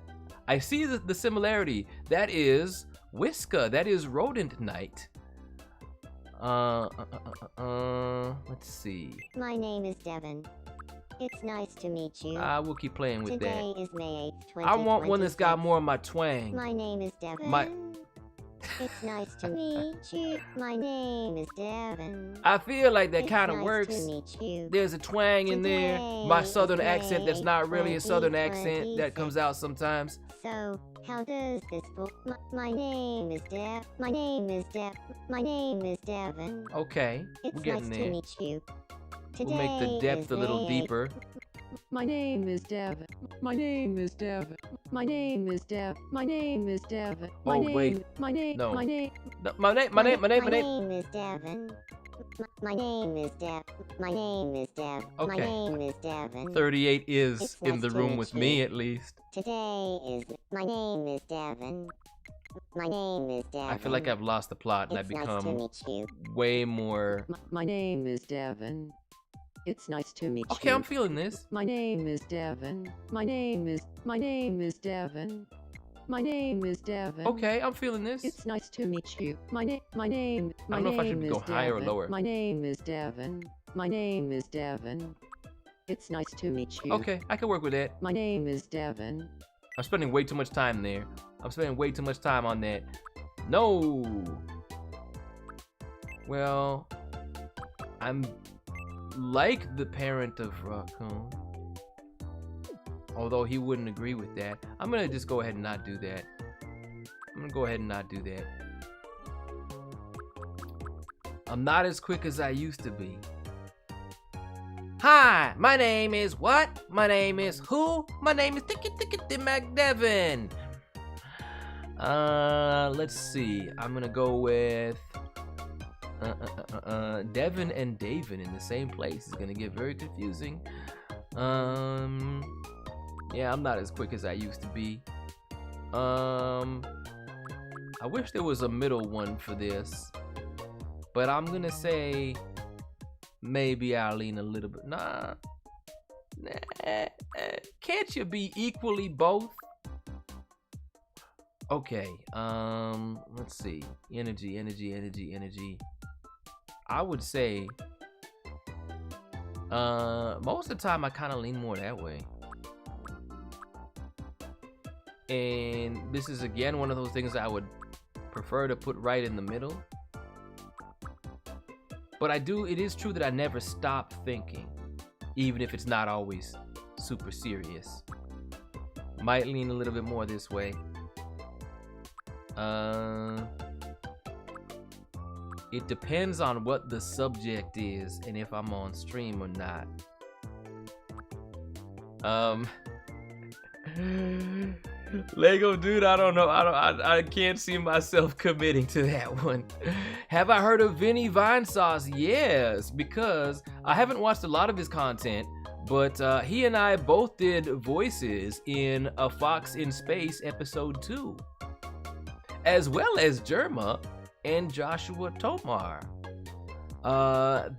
I see the similarity. That is Whiska. That is Rodent Knight. Let's see. My name is Devin. It's nice to meet you. We'll keep playing with Today that. is May 8th, 2026. I want one that's got more of my twang. My name is Devin. It's nice to meet you. My name is Devin. I feel like that It's kind of nice works. to meet you. There's a twang in there. Today My is southern May accent that's not really a southern 20, accent that comes out sometimes. So, how does this book? My name is Dev. My name is Dev. My name is Devin. Okay, It's we're getting nice there. to meet you. We'll make the Today depth is a little May deeper. My name is Devin. My name is Devin. My name is Dev. My name is Devin. My Oh, name, wait. My name. No. My name. No, my name. My name is Devin. My name is Dev. My name is Dev. My Okay. name is Devin. 38 is It's in nice the to room meet with you. me at least. Today is. My name is Devin. My name is Devin. I feel like I've lost the plot and I've It's nice to become meet you. way more. My name is Devin. It's nice to meet Okay, you. I'm feeling this. My name is Devin. My name is. My name is Devin. My name is Devin. Okay, I'm feeling this. It's nice to meet you. My name. My name. I My don't know if I name should is go higher or Devin. lower. My name is Devin. My name is Devin. It's nice to meet you. Okay, I can work with that. My name is Devin. I'm spending way too much time there. I'm spending way too much time on that. No. Well, I'm like the parent of Raccoon. Although he wouldn't agree with that. I'm gonna just go ahead and not do that. I'm gonna go ahead and not do that. I'm not as quick as I used to be. Hi, my name is what? My name is who? My name is Tickety McDevin. Let's see. I'm gonna go with Devin and Davin in the same place. It's gonna get very confusing. Yeah, I'm not as quick as I used to be. I wish there was a middle one for this, but I'm gonna say maybe I'll lean a little bit. Nah. Can't you be equally both? Okay, let's see. Energy. I would say, most of the time I kind of lean more that way. And this is again one of those things I would prefer to put right in the middle. But it is true that I never stop thinking, even if it's not always super serious. Might lean a little bit more this way. It depends on what the subject is and if I'm on stream or not. Lego dude, I don't know. I can't see myself committing to that one. Have I heard of Vinny Vinesauce? Yes, because I haven't watched a lot of his content, but he and I both did voices in A Fox in Space episode 2, as well as Jerma and Joshua Tomar.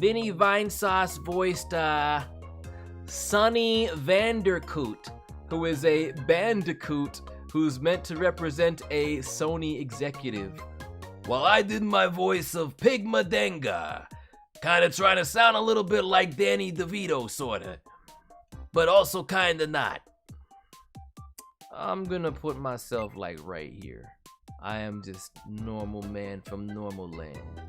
Vinny Vinesauce voiced Sonny Vandercoot, who is a bandicoot who's meant to represent a Sony executive. While I did my voice of Pig Madenga, kinda trying to sound a little bit like Danny DeVito, sorta, but also kinda not. I'm gonna put myself like right here. I am just normal man from normal land.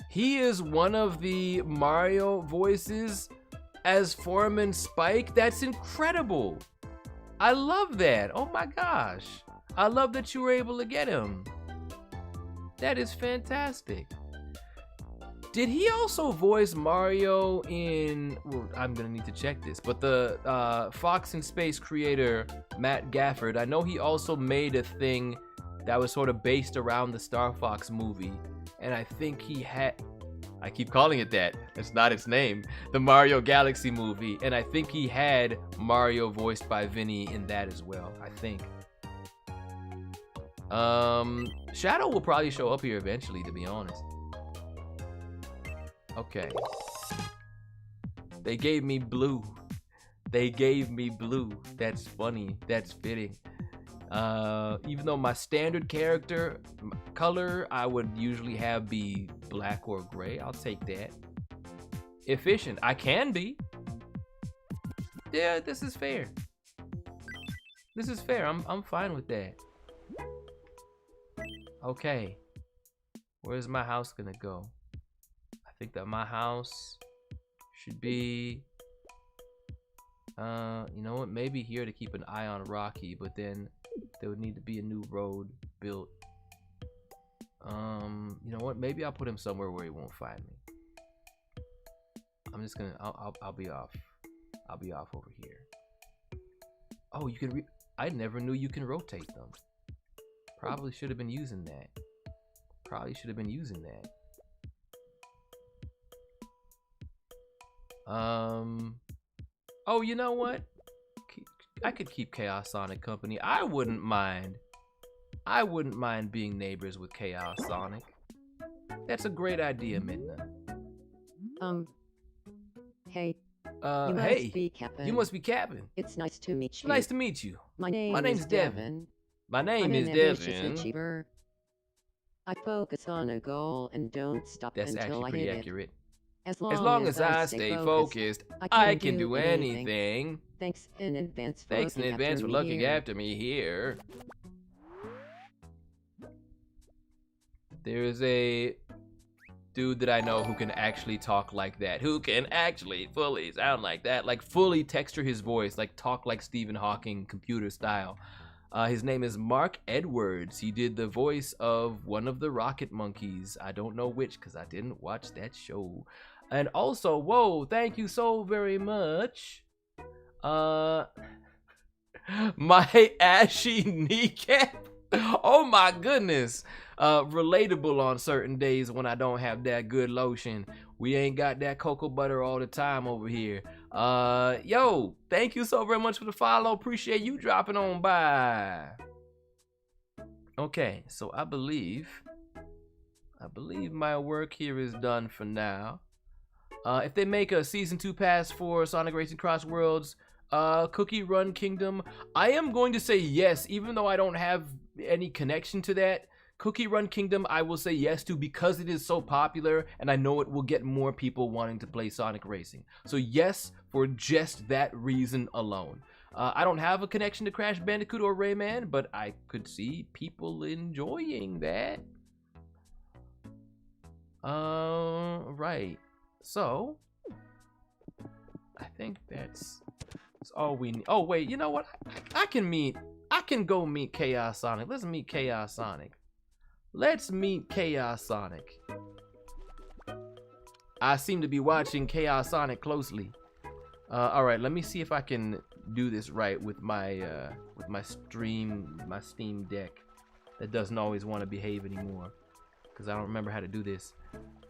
He is one of the Mario voices as Foreman Spike. That's incredible. I love that. Oh my gosh. I love that you were able to get him. That is fantastic. Did he also voice Mario in, well, I'm gonna need to check this, but the Fox in Space creator, Matt Gafford, I know he also made a thing that was sort of based around the Star Fox movie, and I think he had, I keep calling it that, it's not its name, the Mario Galaxy movie, and I think he had Mario voiced by Vinny in that as well, I think. Shadow will probably show up here eventually, to be honest. Okay. They gave me blue. They gave me blue. That's funny. That's fitting. Even though my standard character color I would usually have be black or gray, I'll take that. Efficient. I can be. Yeah, this is fair. This is fair. I'm fine with that. Okay. Where's my house gonna go? I think that my house should be, you know what, maybe here to keep an eye on Rocky, but then there would need to be a new road built. You know what, maybe I'll put him somewhere where he won't find me. I'm just gonna, I'll be off. I'll be off over here. Oh, you can I never knew you can rotate them. Probably should have been using that. Probably should have been using that. Oh, you know what? I could keep Chaos Sonic company. I wouldn't mind being neighbors with Chaos Sonic. That's a great idea, Midna. Hey. You must be Cap'n. You must be Cap'n. It's nice to meet you. Nice to meet you. My name's Devin. My name is I'm an Devin. ambitious achiever. I focus on a goal and don't stop That's until actually I pretty hit accurate. it. As long as I stay focused, I can do anything. Thanks in advance for Thanks in looking advance after for me looking here. after me here. There's a dude that I know who can actually talk like that. Who can actually fully sound like that. Like fully texture his voice. Like talk like Stephen Hawking computer style. His name is Mark Edwards. He did the voice of one of the Rocket Monkeys. I don't know which because I didn't watch that show. And also, whoa, thank you so very much. My ashy kneecap. Oh my goodness. Relatable on certain days when I don't have that good lotion. We ain't got that cocoa butter all the time over here. Yo, thank you so very much for the follow. Appreciate you dropping on by. Okay, so I believe my work here is done for now. If they make a season 2 pass for Sonic Racing Cross Worlds, Cookie Run Kingdom, I am going to say yes, even though I don't have any connection to that. Cookie Run Kingdom, I will say yes to because it is so popular, and I know it will get more people wanting to play Sonic Racing. So yes, for just that reason alone. I don't have a connection to Crash Bandicoot or Rayman, but I could see people enjoying that. Right. So, I think that's all we need. Oh, wait, you know what? I can go meet Chaos Sonic. Let's meet Chaos Sonic. Let's meet Chaos Sonic. I seem to be watching Chaos Sonic closely. Alright, let me see if I can do this right with my Steam Deck. That doesn't always want to behave anymore. Because I don't remember how to do this.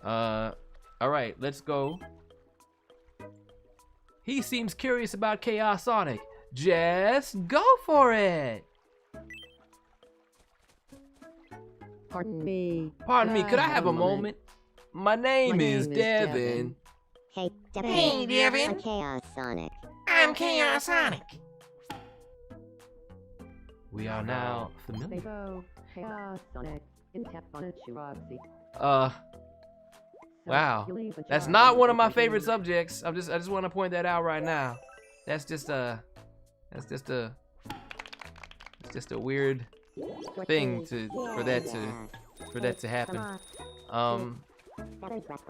Alright, let's go. He seems curious about Chaos Sonic. Just go for it! Pardon me. Pardon me, could I have a moment? My name is Devin. Devin. Hey, Devin. Hey, Devin. I'm Chaos Sonic. I'm Chaos Sonic. We are now They familiar. go. Chaos Sonic. In tap on a Chirogzi. Wow. That's not one of my favorite subjects. I just want to point that out right now. That's just a weird thing for that to happen.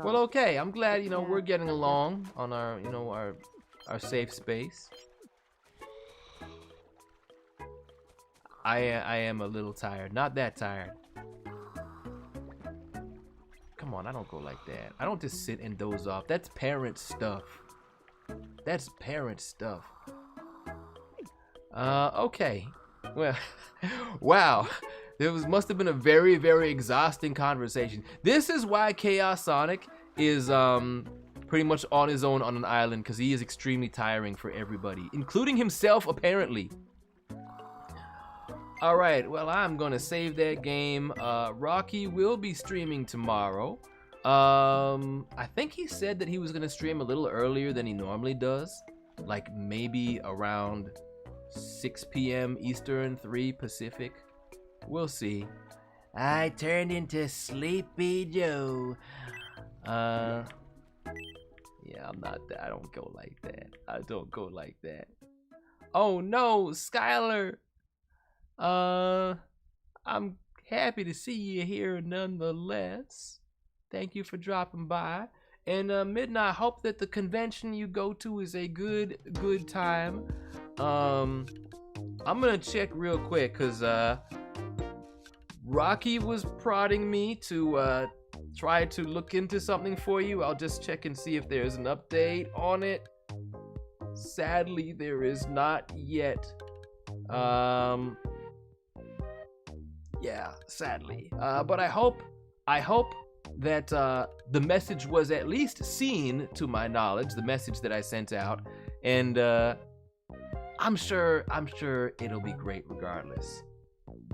Well, okay. I'm glad we're getting along on our our safe space. I am a little tired. Not that tired. Come on, I don't go like that. I don't just sit and doze off. That's parent stuff. That's parent stuff. Okay. Well, wow. Must have been a very, very exhausting conversation. This is why Chaos Sonic is pretty much on his own on an island, because he is extremely tiring for everybody, including himself apparently. Alright, well, I'm gonna save that game. Rocky will be streaming tomorrow. I think he said that he was gonna stream a little earlier than he normally does. Like maybe around 6 p.m. Eastern, 3 Pacific. We'll see. I turned into Sleepy Joe. Yeah, I'm not that. I don't go like that. I don't go like that. Oh no, Skylar. I'm happy to see you here nonetheless. Thank you for dropping by. And Midnight, I hope that the convention you go to is a good time. I'm gonna check real quick because Rocky was prodding me to try to look into something for you. I'll just check and see if there's an update on it. Sadly, there is not yet. Yeah, sadly. But I hope that the message was at least seen, to my knowledge, the message that I sent out, and I'm sure it'll be great regardless.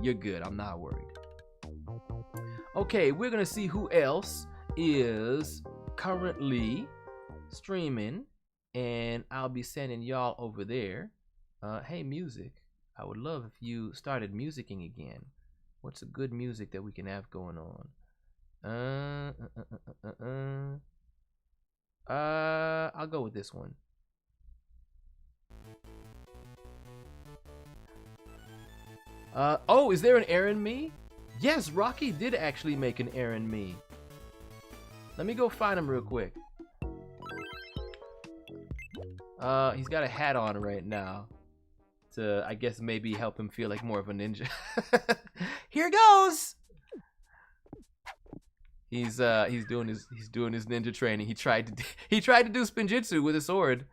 You're good. I'm not worried. Okay, we're gonna see who else is currently streaming, and I'll be sending y'all over there. Hey, music. I would love if you started musicking again. What's a good music that we can have going on? I'll go with this one. Oh, is there an Aaron Me? Yes, Rocky did actually make an Aaron Me. Let me go find him real quick. He's got a hat on right now to, I guess, maybe help him feel like more of a ninja. Here goes! He's doing his ninja training. He tried to do spinjitzu with a sword.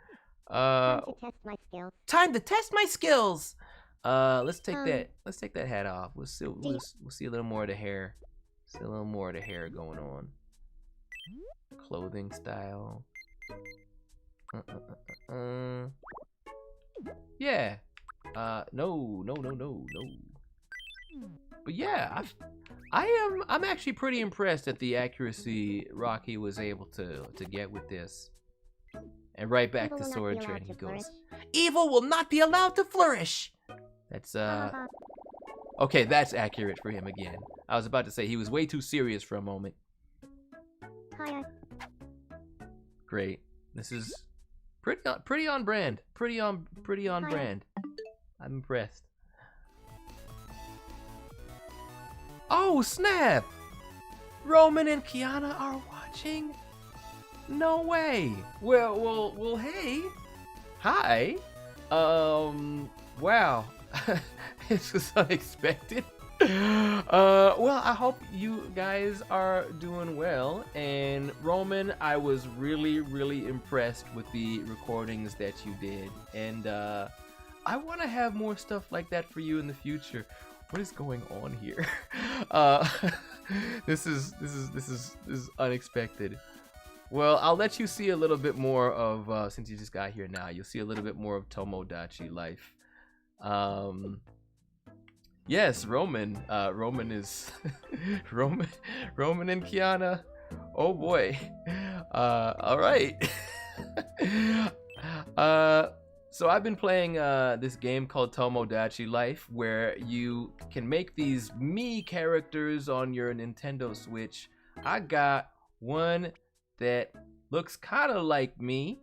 Time to test my skills. Time to test my skills. Let's take that hat off. We'll see a little more of the hair. See a little more of the hair going on. Clothing style. Yeah. No. But yeah, I'm actually pretty impressed at the accuracy Rocky was able to get with this. And right back to sword training he goes. Evil will not be allowed to flourish. That's okay, that's accurate for him again. I was about to say he was way too serious for a moment. Hi. Great. This is pretty on brand. Pretty on brand. I'm impressed. Oh, snap! Roman and Kiana are watching? No way. Well, hey. Hi. Wow. This was unexpected. Well, I hope you guys are doing well. And Roman, I was really impressed with the recordings that you did. And I want to have more stuff like that for you in the future. What is going on here? This is unexpected. Well, I'll let you see a little bit more of since you just got here now. You'll see a little bit more of Tomodachi Life. Yes, Roman. Roman is Roman and Kiana. Oh boy. All right. So I've been playing this game called Tomodachi Life, where you can make these Mii characters on your Nintendo Switch. I got one that looks kind of like me.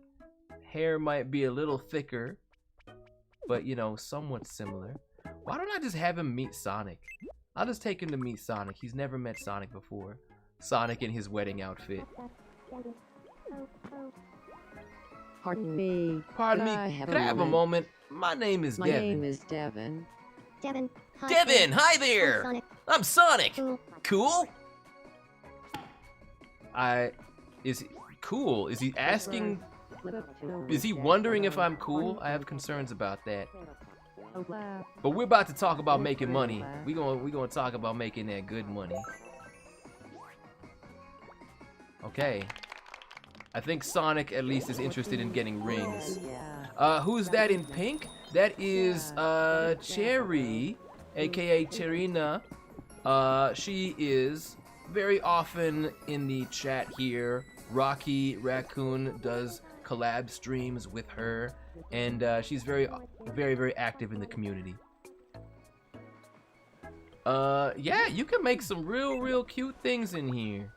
Hair might be a little thicker, but you know, somewhat similar. Why don't I just have him meet Sonic? I'll just take him to meet Sonic. He's never met Sonic before. Sonic in his wedding outfit. Pardon me. Pardon me. Could I have a moment? My name is Devin. My name is Devin. Devin. Hi. Devin, hi there. Sonic. I'm Sonic. Cool. Cool? Is he cool? Is he asking? Is he wondering if I'm cool? I have concerns about that. But we're about to talk about making money. We're gonna talk about making that good money. Okay. I think Sonic at least is interested in getting rings. Who's that in pink? That is Cherry, aka Cherina. She is very often in the chat here. Rocky Raccoon does collab streams with her, and she's very active in the community. Yeah, you can make some real cute things in here.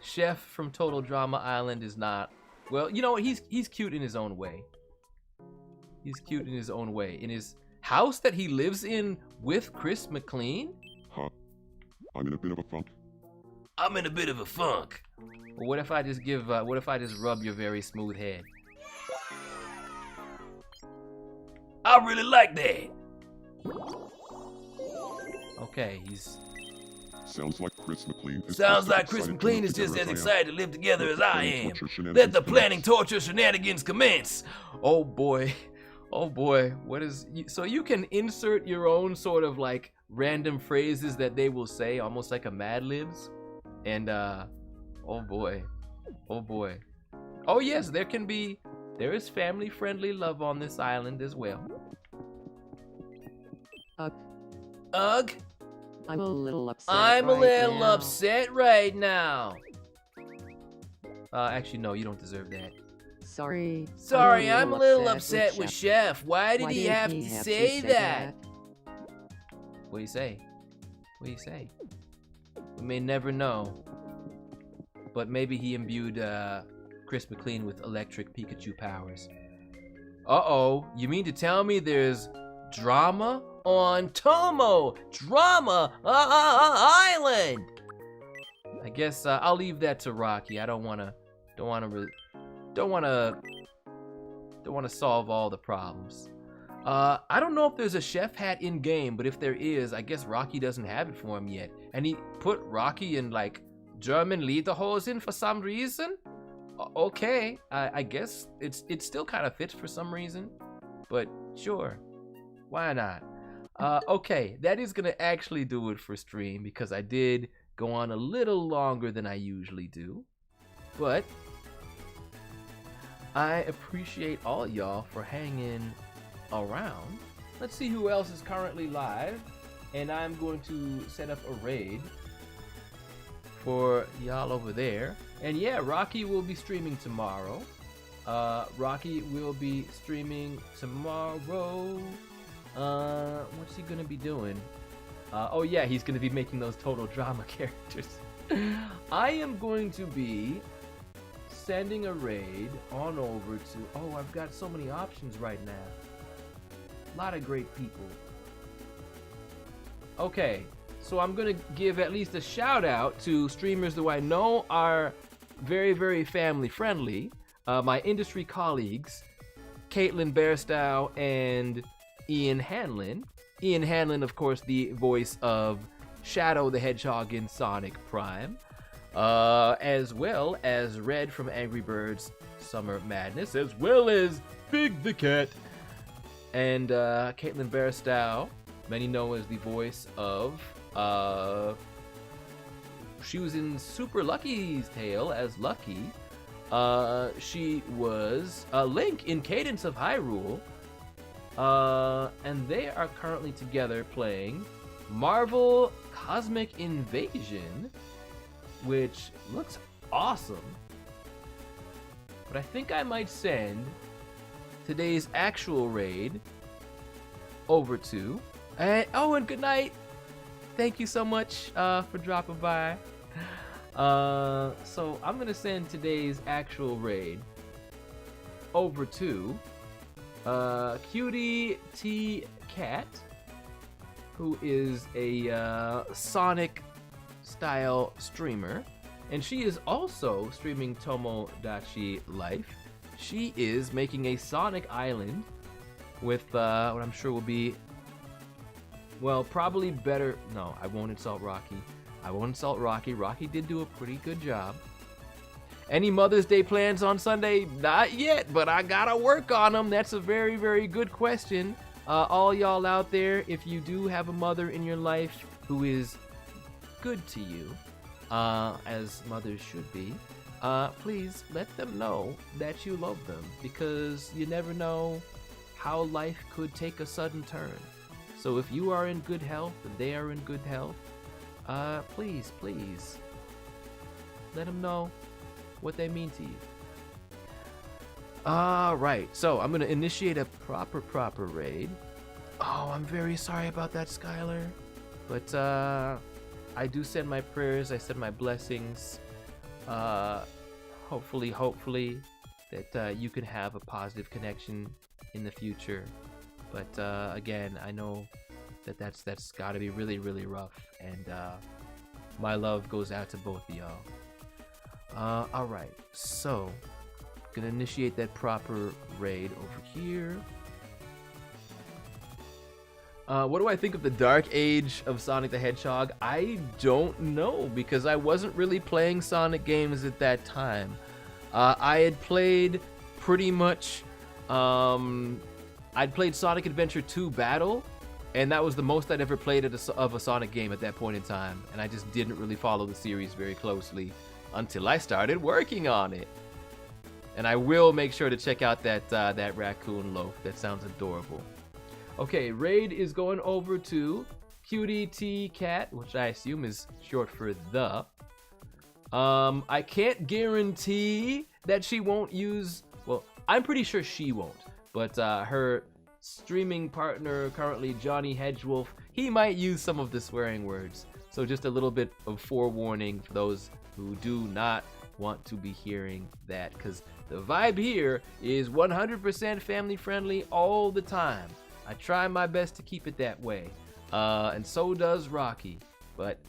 Chef from Total Drama Island is not. Well, you know what? He's cute in his own way. He's cute in his own way. In his house that he lives in with Chris McLean? Huh. I'm in a bit of a funk. I'm in a bit of a funk. Well, what if I just rub your very smooth head? I really like that. Okay, he's... Sounds like Chris McLean is just as excited to live together as I am. Let the planning, torture, shenanigans commence. Oh boy. Oh boy. What is... So you can insert your own sort of like random phrases that they will say, almost like a Mad Libs. And oh boy. Oh boy. Oh yes, there is family friendly love on this island as well. Ugh. I'm a little upset. Upset right now. Actually, no, you don't deserve that. Sorry. I'm a little upset with Chef. Why did he have to say that? What do you say? What do you say? We may never know. But maybe he imbued Chris McLean with electric Pikachu powers. Uh-oh. You mean to tell me there's drama on Tomo Drama Island? I guess I'll leave that to Rocky. I don't wanna solve all the problems. I don't know if there's a chef hat in game, but if there is, I guess Rocky doesn't have it for him yet. And he put Rocky in like German lederhosen for some reason. Okay, I guess it still kind of fits for some reason, but sure, why not? Okay, that is gonna actually do it for stream because I did go on a little longer than I usually do, but I appreciate all y'all for hanging around. Let's see who else is currently live, and I'm going to set up a raid for y'all over there. And yeah, Rocky will be streaming tomorrow. Rocky will be streaming tomorrow. What's he gonna be doing? Oh yeah, he's gonna be making those total drama characters. I am going to be sending a raid on over to, oh, I've got so many options right now. A lot of great people. Okay, so I'm gonna give at least a shout out to streamers that I know are very, very family friendly. My industry colleagues, Caitlin Bairstow and Ian Hanlon. Ian Hanlon, of course, the voice of Shadow the Hedgehog in Sonic Prime, as well as Red from Angry Birds Summer Madness, as well as Big the Cat. And Caitlin Bairstow, many know as the voice of, she was in Super Lucky's Tale as Lucky. She was Link in Cadence of Hyrule. And they are currently together playing Marvel Cosmic Invasion, which looks awesome. But I think I might send today's actual raid over to, and good night. Thank you so much for dropping by. So I'm gonna send today's actual raid over to Cutie T Cat, who is a Sonic style streamer, and she is also streaming Tomodachi Life. She is making a Sonic Island with what I'm sure will be, well, probably better. No, I won't insult Rocky. I won't insult Rocky. Rocky did do a pretty good job. Any Mother's Day plans on Sunday? Not yet, but I gotta work on them. That's a very, very good question. All y'all out there, if you do have a mother in your life who is good to you, as mothers should be, please let them know that you love them, because you never know how life could take a sudden turn. So if you are in good health and they are in good health, please let them know what they mean to you. Alright, so I'm gonna initiate a proper raid. Oh, I'm very sorry about that, Skylar. But I do send my prayers, I send my blessings. Hopefully that you can have a positive connection in the future. But again, I know that that's gotta be really, really rough, and my love goes out to both of y'all. Alright, so gonna initiate that proper raid over here. What do I think of the dark age of Sonic the Hedgehog? I don't know, because I wasn't really playing Sonic games at that time. I had played pretty much, I'd played Sonic Adventure 2 Battle, and that was the most I'd ever played of a Sonic game at that point in time, and I just didn't really follow the series very closely until I started working on it. And I will make sure to check out that raccoon loaf. That sounds adorable. Okay, raid is going over to Cutie T Cat, which I assume is short for the. I can't guarantee that she won't use, well, I'm pretty sure she won't, but her streaming partner currently, Johnny Hedgewolf, he might use some of the swearing words. So just a little bit of forewarning for those who do not want to be hearing that, because the vibe here is 100% family friendly all the time. I try my best to keep it that way, and so does Rocky, but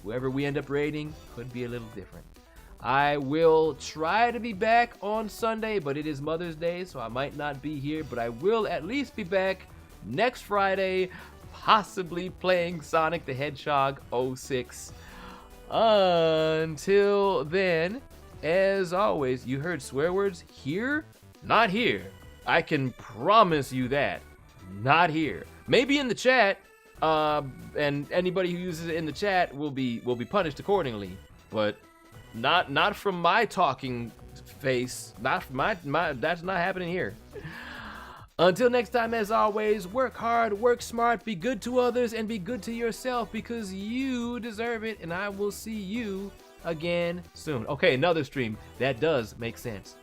whoever we end up raiding could be a little different. I will try to be back on Sunday, but it is Mother's Day, so I might not be here, but I will at least be back next Friday, possibly playing Sonic the Hedgehog 06. Until then, as always, you heard swear words here? Not here. I can promise you that. Not here. Maybe in the chat, and anybody who uses it in the chat will be punished accordingly. But not from my talking face. Not from my that's not happening here. Until next time, as always, work hard, work smart, be good to others, and be good to yourself because you deserve it. And I will see you again soon. Okay, another stream. That does make sense.